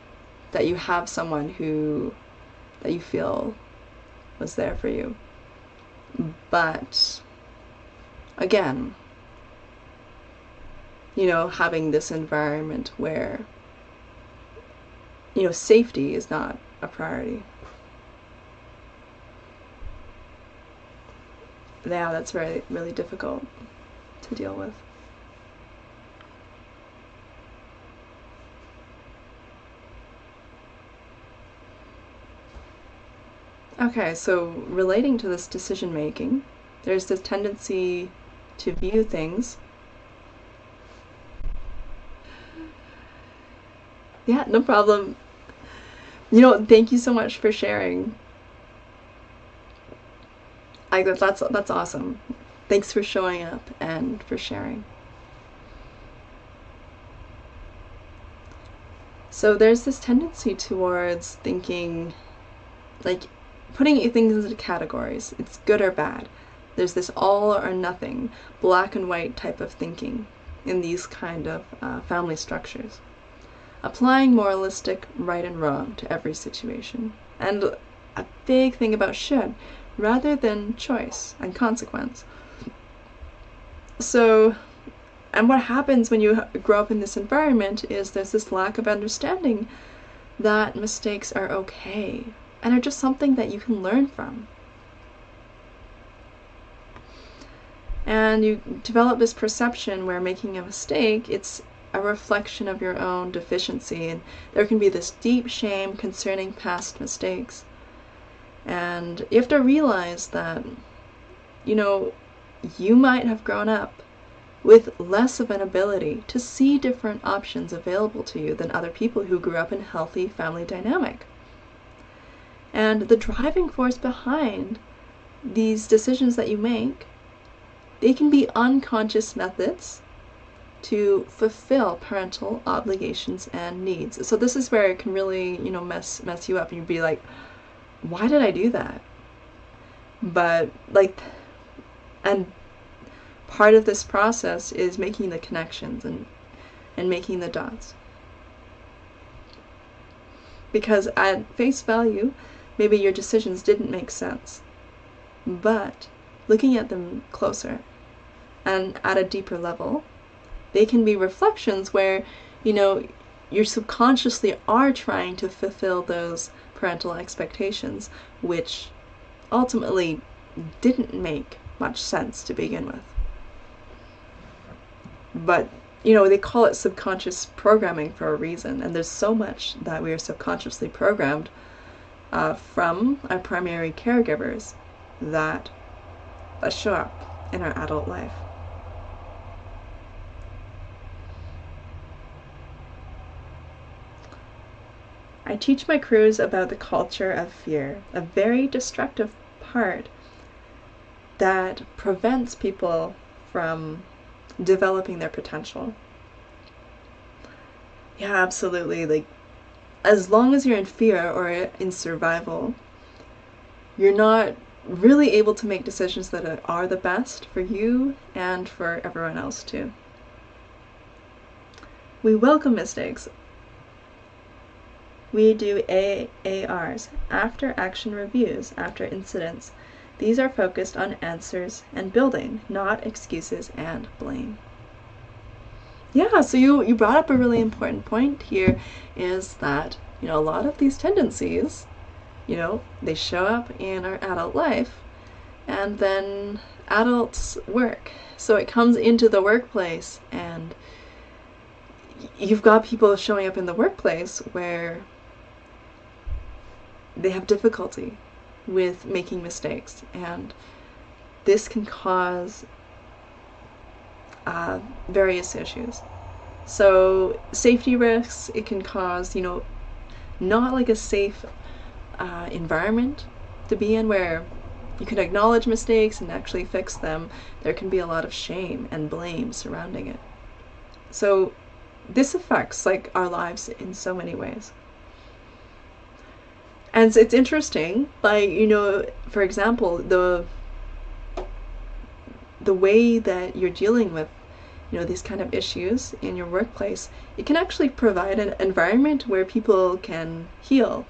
that you have someone that you feel was there for you. But again, having this environment where safety is not a priority. Yeah, that's really, really difficult to deal with. Okay, so relating to this decision making, there's this tendency to view things. Yeah, no problem. Thank you so much for sharing. That's awesome. Thanks for showing up and for sharing. So there's this tendency towards thinking, like, putting things into categories. It's good or bad. There's this all or nothing, black and white type of thinking in these kind of family structures. Applying moralistic right and wrong to every situation. And a big thing about should, rather than choice and consequence. So, and what happens when you grow up in this environment is there's this lack of understanding that mistakes are okay and are just something that you can learn from. And you develop this perception where making a mistake, it's a reflection of your own deficiency, and there can be this deep shame concerning past mistakes. And you have to realize that, you might have grown up with less of an ability to see different options available to you than other people who grew up in a healthy family dynamic. And the driving force behind these decisions that you make, they can be unconscious methods to fulfill parental obligations and needs. So this is where it can really, mess you up, and you'd be like, why did I do that? But and part of this process is making the connections and making the dots. Because at face value, maybe your decisions didn't make sense. But looking at them closer and at a deeper level, they can be reflections where, you subconsciously are trying to fulfill those parental expectations, which ultimately didn't make much sense to begin with. But, they call it subconscious programming for a reason, and there's so much that we are subconsciously programmed from our primary caregivers that show up in our adult life. I teach my crews about the culture of fear, a very destructive part that prevents people from developing their potential. Yeah, absolutely. Like, as long as you're in fear or in survival, you're not really able to make decisions that are the best for you and for everyone else too. We welcome mistakes. We do AARs, after action reviews, after incidents. These are focused on answers and building, not excuses and blame. Yeah, so you brought up a really important point here, is that, you know, a lot of these tendencies, you know, they show up in our adult life, and then adults work. So it comes into the workplace, and you've got people showing up in the workplace where they have difficulty with making mistakes, and this can cause various issues. So safety risks, it can cause, you know, not like a safe environment to be in where you can acknowledge mistakes and actually fix them. There can be a lot of shame and blame surrounding it. So this affects like our lives in so many ways. And it's interesting, like, you know, for example, the way that you're dealing with, you know, these kind of issues in your workplace, it can actually provide an environment where people can heal,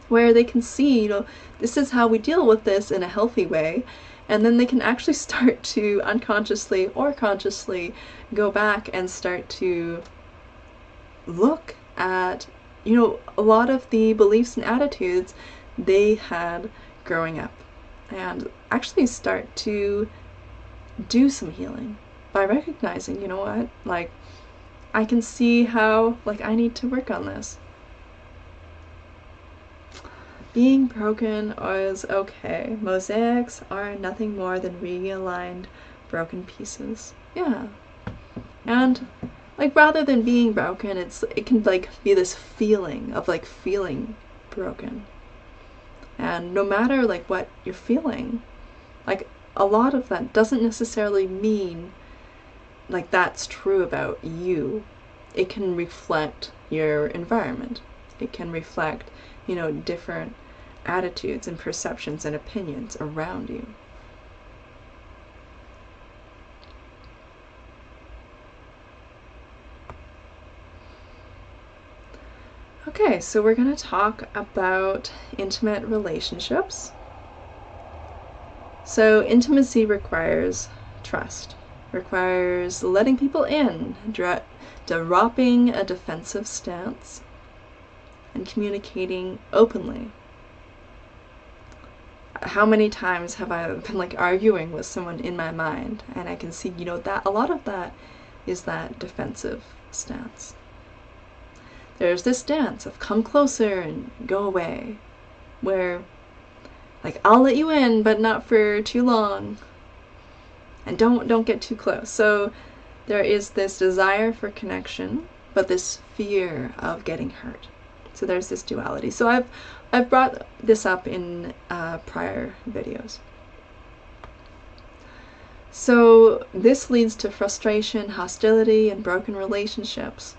where they can see, you know, this is how we deal with this in a healthy way, and then they can actually start to unconsciously or consciously go back and start to look at, you know, a lot of the beliefs and attitudes they had growing up, and actually start to do some healing by recognizing, you know what, like, I can see how, like, I need to work on this. Being broken is okay. Mosaics are nothing more than realigned broken pieces. Yeah. And like, rather than being broken, it can like be this feeling of like feeling broken. And no matter like what you're feeling, like a lot of that doesn't necessarily mean like that's true about you. It can reflect your environment. It can reflect, you know, different attitudes and perceptions and opinions around you. Okay, so we're going to talk about intimate relationships. So intimacy requires trust, requires letting people in, dropping a defensive stance, and communicating openly. How many times have I been like arguing with someone in my mind, and I can see, you know, that a lot of that is that defensive stance. There's this stance of come closer and go away, where like I'll let you in, but not for too long, and don't get too close. So there is this desire for connection, but this fear of getting hurt. So there's this duality. So I've brought this up in prior videos. So this leads to frustration, hostility, and broken relationships.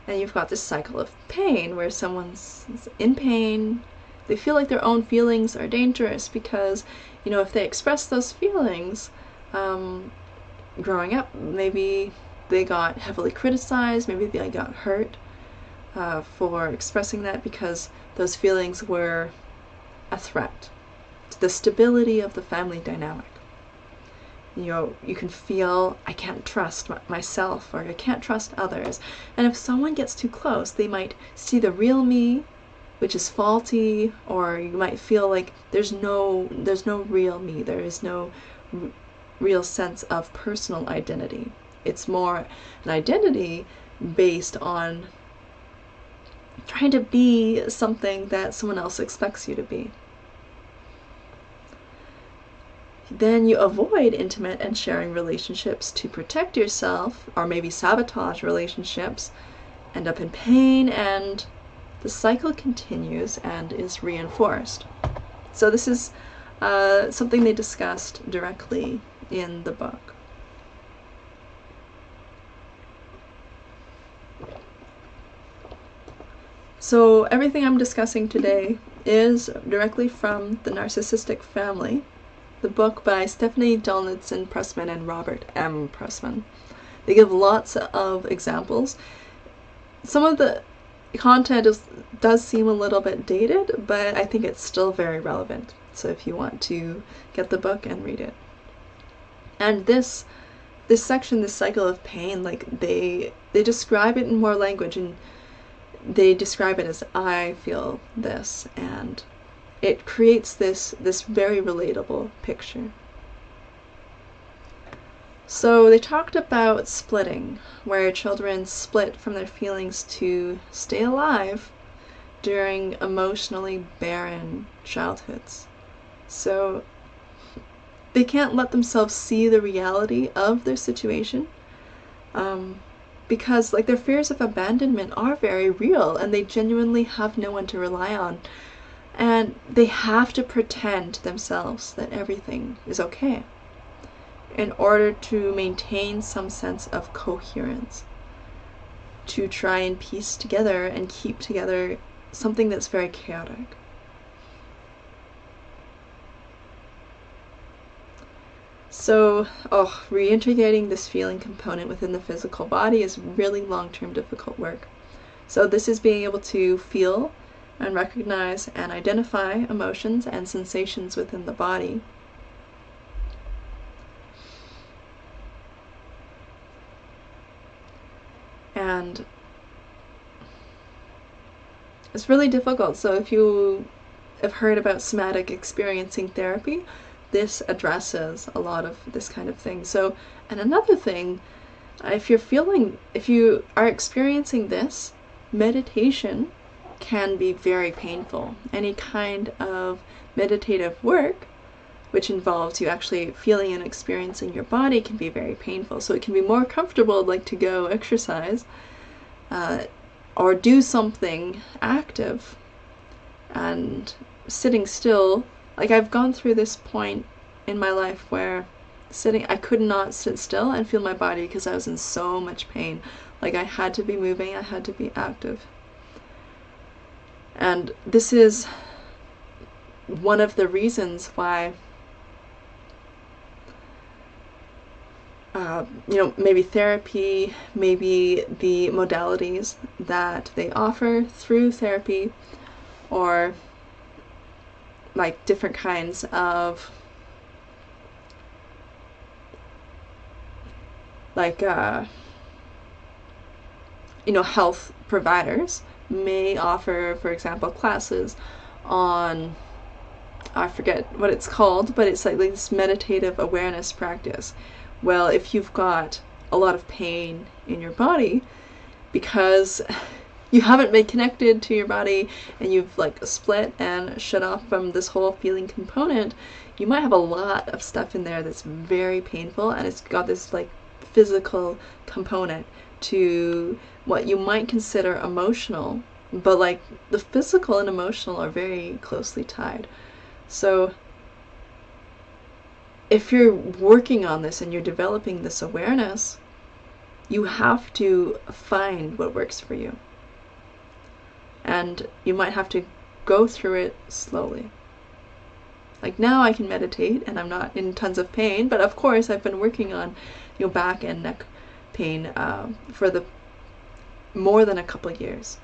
And you've got this cycle of pain where someone's in pain. They feel like their own feelings are dangerous because, you know, if they express those feelings, growing up, maybe they got heavily criticized, maybe they got hurt for expressing that because those feelings were a threat to the stability of the family dynamic. You know, you can feel, I can't trust myself, or I can't trust others. And if someone gets too close, they might see the real me, which is faulty, or you might feel like there's no real me. There is no real sense of personal identity. It's more an identity based on trying to be something that someone else expects you to be. Then you avoid intimate and sharing relationships to protect yourself, or maybe sabotage relationships, end up in pain, and the cycle continues and is reinforced. So this is something they discussed directly in the book. So everything I'm discussing today is directly from The Narcissistic Family, the book by Stephanie Donaldson Pressman and Robert M. Pressman. They give lots of examples. Some of the content does seem a little bit dated, but I think it's still very relevant. So if you want to get the book and read it. And this section, this cycle of pain, like they describe it in more language, and they describe it as I feel this, and it creates this very relatable picture. So they talked about splitting, where children split from their feelings to stay alive during emotionally barren childhoods. So they can't let themselves see the reality of their situation, because like their fears of abandonment are very real, and they genuinely have no one to rely on, and they have to pretend to themselves that everything is okay in order to maintain some sense of coherence, to try and piece together and keep together something that's very chaotic. So, reintegrating this feeling component within the physical body is really long-term difficult work. So this is being able to feel and recognize and identify emotions and sensations within the body. And it's really difficult. So if you have heard about somatic experiencing therapy, this addresses a lot of this kind of thing. So, and another thing, if you are experiencing this, meditation can be very painful. Any kind of meditative work, which involves you actually feeling and experiencing your body, can be very painful. So it can be more comfortable, like to go exercise or do something active, and sitting still. Like I've gone through this point in my life where I could not sit still and feel my body because I was in so much pain. Like I had to be moving, I had to be active. And this is one of the reasons why maybe therapy, maybe the modalities that they offer through therapy, or like different kinds of health providers may offer, for example, classes on, I forget what it's called, but it's like this meditative awareness practice. Well, if you've got a lot of pain in your body because you haven't been connected to your body and you've like split and shut off from this whole feeling component, you might have a lot of stuff in there that's very painful, and it's got this like physical component to what you might consider emotional, but like the physical and emotional are very closely tied. So if you're working on this and you're developing this awareness, you have to find what works for you. And you might have to go through it slowly. Like now I can meditate and I'm not in tons of pain, but of course I've been working on back and neck pain for the more than a couple of years.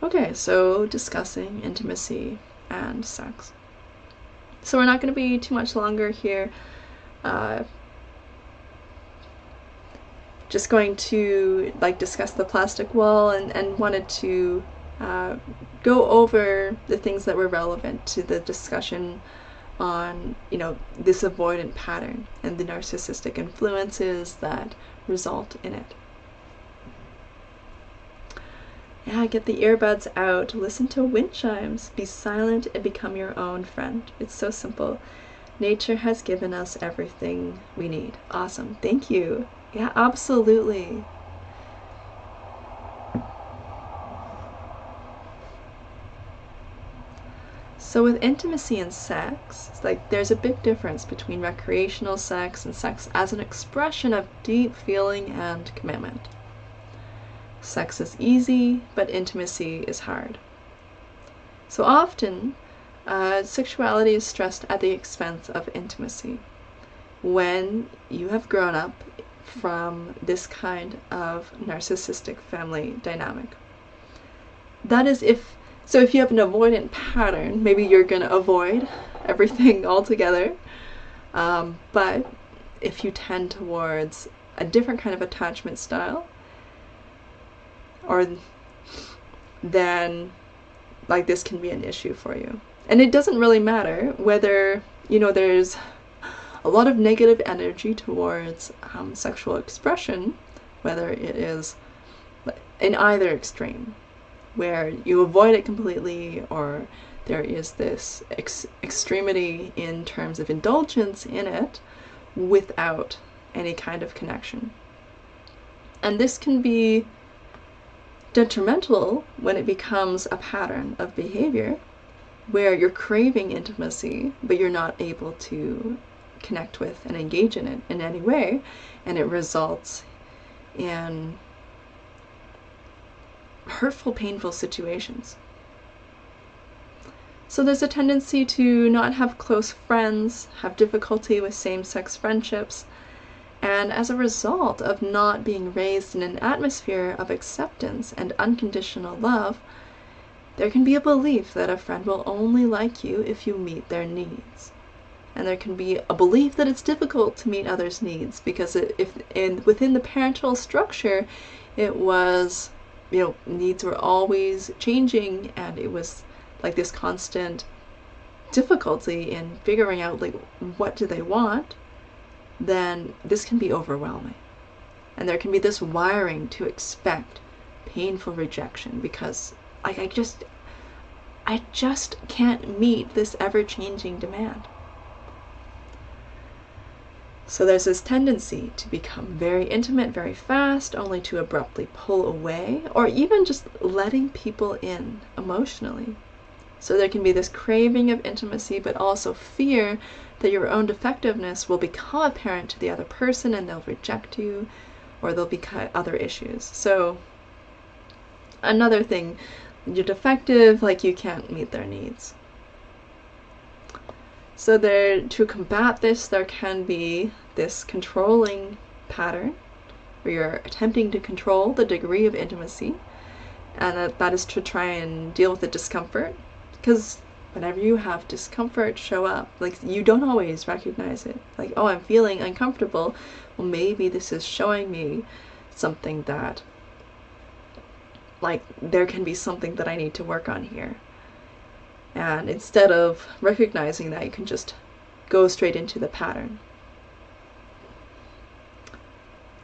Okay, so discussing intimacy and sex. So we're not going to be too much longer here. Just going to discuss the plastic wall, and wanted to go over the things that were relevant to the discussion on this avoidant pattern and the narcissistic influences that result in it. Yeah, get the earbuds out, listen to wind chimes, be silent and become your own friend. It's so simple. Nature has given us everything we need. Awesome, thank you. Yeah, absolutely. So with intimacy and sex, it's like there's a big difference between recreational sex and sex as an expression of deep feeling and commitment. Sex is easy, but intimacy is hard. So often, sexuality is stressed at the expense of intimacy. When you have grown up from this kind of narcissistic family dynamic. That is if you have an avoidant pattern, maybe you're going to avoid everything altogether. But if you tend towards a different kind of attachment style, then like this can be an issue for you. And it doesn't really matter whether, there's a lot of negative energy towards sexual expression, whether it is in either extreme, where you avoid it completely, or there is this extremity in terms of indulgence in it without any kind of connection. And this can be detrimental when it becomes a pattern of behavior where you're craving intimacy, but you're not able to connect with and engage in it in any way, and it results in hurtful, painful situations. So there's a tendency to not have close friends, have difficulty with same-sex friendships, and as a result of not being raised in an atmosphere of acceptance and unconditional love, there can be a belief that a friend will only like you if you meet their needs. And there can be a belief that it's difficult to meet others' needs because within the parental structure, it was, needs were always changing, and it was like this constant difficulty in figuring out like what do they want, then this can be overwhelming. And there can be this wiring to expect painful rejection because like I just can't meet this ever-changing demand. So there's this tendency to become very intimate very fast, only to abruptly pull away, or even just letting people in emotionally. So there can be this craving of intimacy, but also fear that your own defectiveness will become apparent to the other person and they'll reject you, or there'll be other issues. So another thing, you're defective, like you can't meet their needs. So to combat this, there can be this controlling pattern where you're attempting to control the degree of intimacy, and that is to try and deal with the discomfort, because whenever you have discomfort show up, like you don't always recognize it. Like, oh, I'm feeling uncomfortable. Well, maybe this is showing me something that, like, there can be something that I need to work on here. And instead of recognizing that, you can just go straight into the pattern.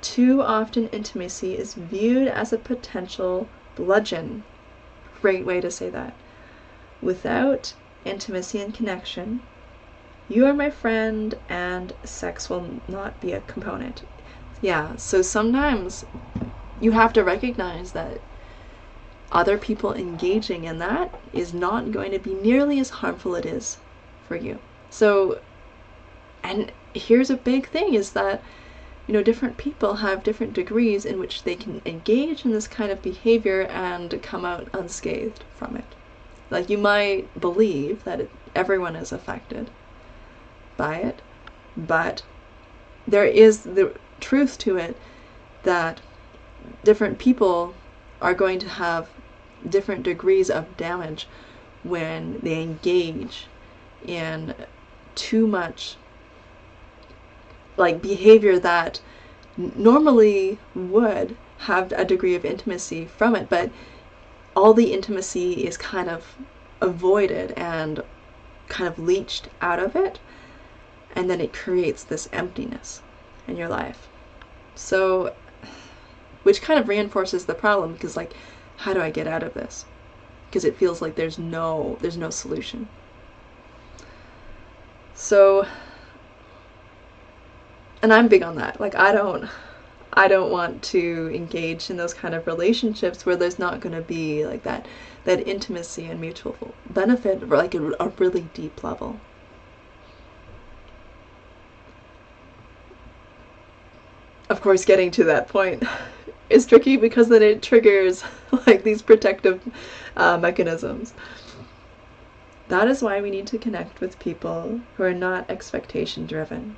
Too often, intimacy is viewed as a potential bludgeon. Great way to say that. Without intimacy and connection, you are my friend and sex will not be a component. Yeah, so sometimes you have to recognize that other people engaging in that is not going to be nearly as harmful it is for you. So, and here's a big thing is that, different people have different degrees in which they can engage in this kind of behavior and come out unscathed from it. Like, you might believe that everyone is affected by it, but there is the truth to it that different people are going to have different degrees of damage when they engage in too much like behavior that normally would have a degree of intimacy from it, but all the intimacy is kind of avoided and kind of leached out of it, and then it creates this emptiness in your life. So, which kind of reinforces the problem, because like, how do I get out of this? Because it feels like there's no solution. So, and I'm big on that. Like, I I don't want to engage in those kind of relationships where there's not going to be like that intimacy and mutual benefit, or like a really deep level. Of course, getting to that point is tricky because then it triggers like these protective mechanisms. That is why we need to connect with people who are not expectation driven.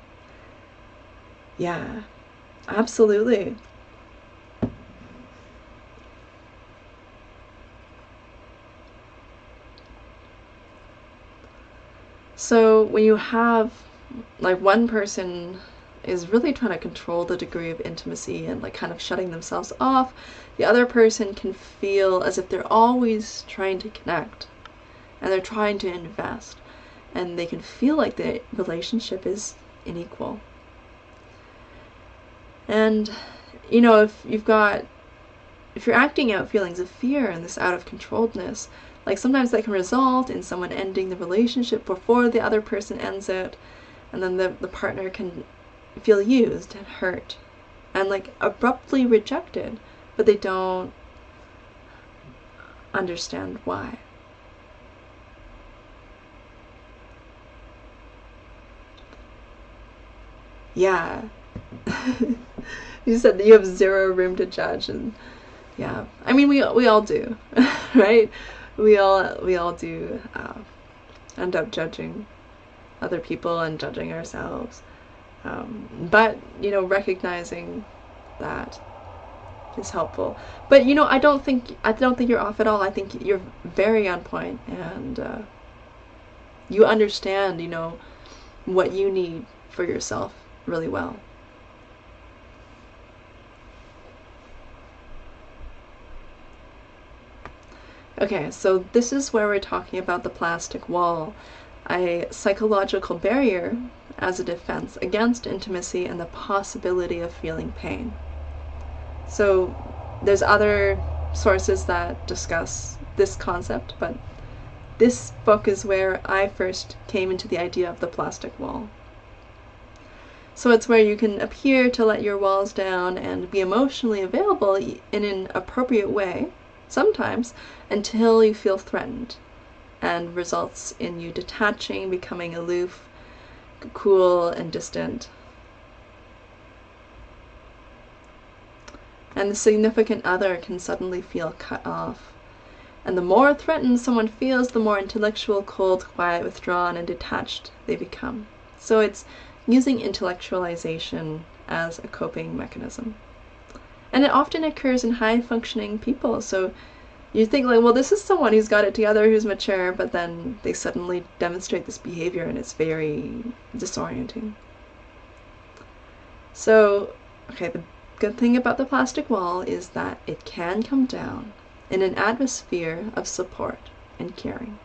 Yeah, absolutely. So when you have like one person is really trying to control the degree of intimacy and like kind of shutting themselves off, the other person can feel as if they're always trying to connect and they're trying to invest, and they can feel like the relationship is unequal. And you know, if you're acting out feelings of fear and this out of controlledness, like sometimes that can result in someone ending the relationship before the other person ends it, and then the partner can feel used and hurt and like abruptly rejected, but they don't understand why. Yeah. You said that you have zero room to judge, and yeah, I mean we all do, right? We all do end up judging other people and judging ourselves. But you know, recognizing that is helpful. But you know, I don't think you're off at all. I think you're very on point, and you understand, you know, what you need for yourself really well. Okay, so this is where we're talking about the plastic wall, a psychological barrier as a defense against intimacy and the possibility of feeling pain. So there's other sources that discuss this concept, but this book is where I first came into the idea of the plastic wall. So it's where you can appear to let your walls down and be emotionally available in an appropriate way, sometimes, until you feel threatened, and results in you detaching, becoming aloof, cool, and distant. And the significant other can suddenly feel cut off. And the more threatened someone feels, the more intellectual, cold, quiet, withdrawn, and detached they become. So it's using intellectualization as a coping mechanism. And it often occurs in high-functioning people. So you think like, well, this is someone who's got it together, who's mature, but then they suddenly demonstrate this behavior and it's very disorienting. So, okay, the good thing about the plastic wall is that it can come down in an atmosphere of support and caring.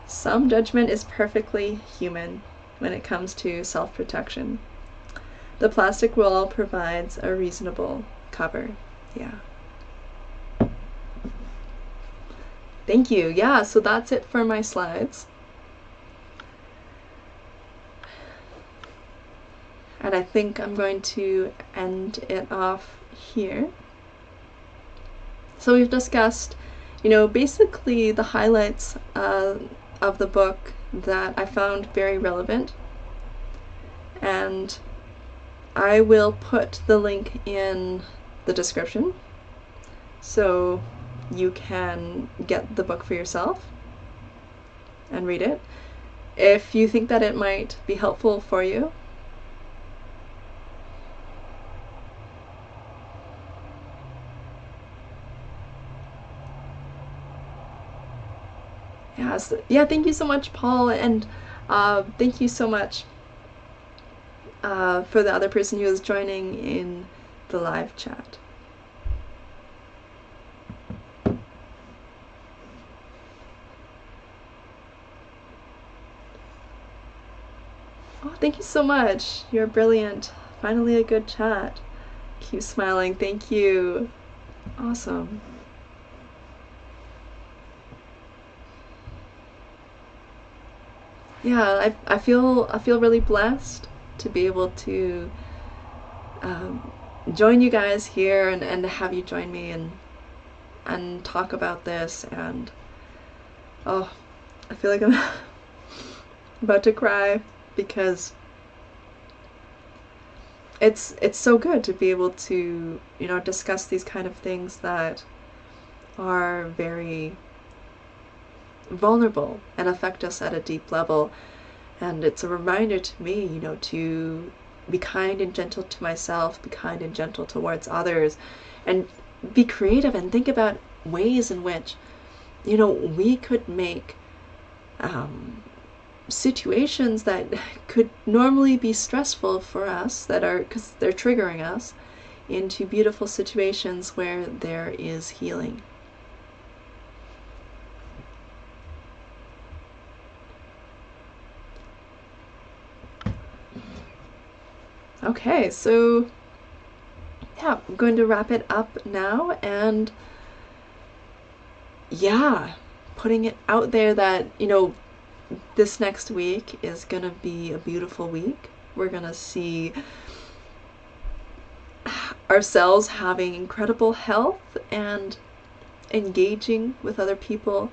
Some judgment is perfectly human when it comes to self-protection. The plastic wall provides a reasonable cover. Yeah. Thank you. Yeah, so that's it for my slides. And I think I'm going to end it off here. So we've discussed, you know, basically the highlights of the book that I found very relevant. And I will put the link in the description so you can get the book for yourself and read it. If you think that it might be helpful for you, yeah, thank you so much, Paul, and thank you so much for the other person who is joining in the live chat. Oh, thank you so much. You're brilliant. Finally a good chat. Keep smiling. Thank you. Awesome. yeah, I feel really blessed to be able to join you guys here and have you join me and talk about this. And oh, I feel like I'm about to cry because it's so good to be able to, you know, discuss these kind of things that are very vulnerable and affect us at a deep level. And it's a reminder to me, you know, to be kind and gentle to myself, be kind and gentle towards others, and be creative and think about ways in which, you know, we could make situations that could normally be stressful for us, that are, because they're triggering us, into beautiful situations where there is healing. Okay, so yeah, I'm going to wrap it up now, and yeah, putting it out there that, you know, this next week is gonna be a beautiful week. We're gonna see ourselves having incredible health and engaging with other people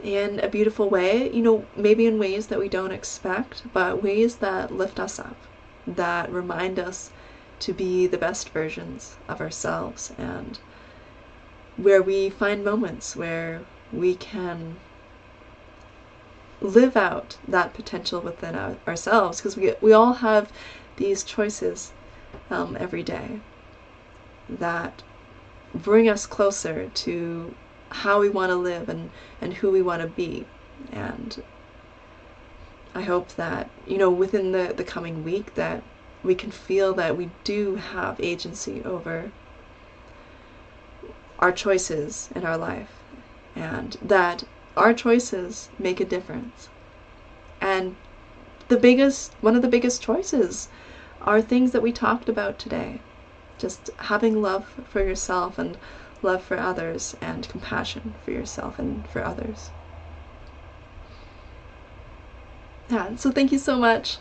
in a beautiful way, you know, maybe in ways that we don't expect, but ways that lift us up, that remind us to be the best versions of ourselves, and where we find moments where we can live out that potential within ourselves, because we all have these choices every day that bring us closer to how we want to live and who we want to be. And I hope that, you know, within the coming week, that we can feel that we do have agency over our choices in our life, and that our choices make a difference. And one of the biggest choices are things that we talked about today. Just having love for yourself and love for others, and compassion for yourself and for others. Yeah, so thank you so much.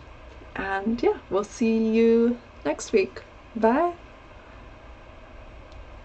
And yeah, we'll see you next week. Bye.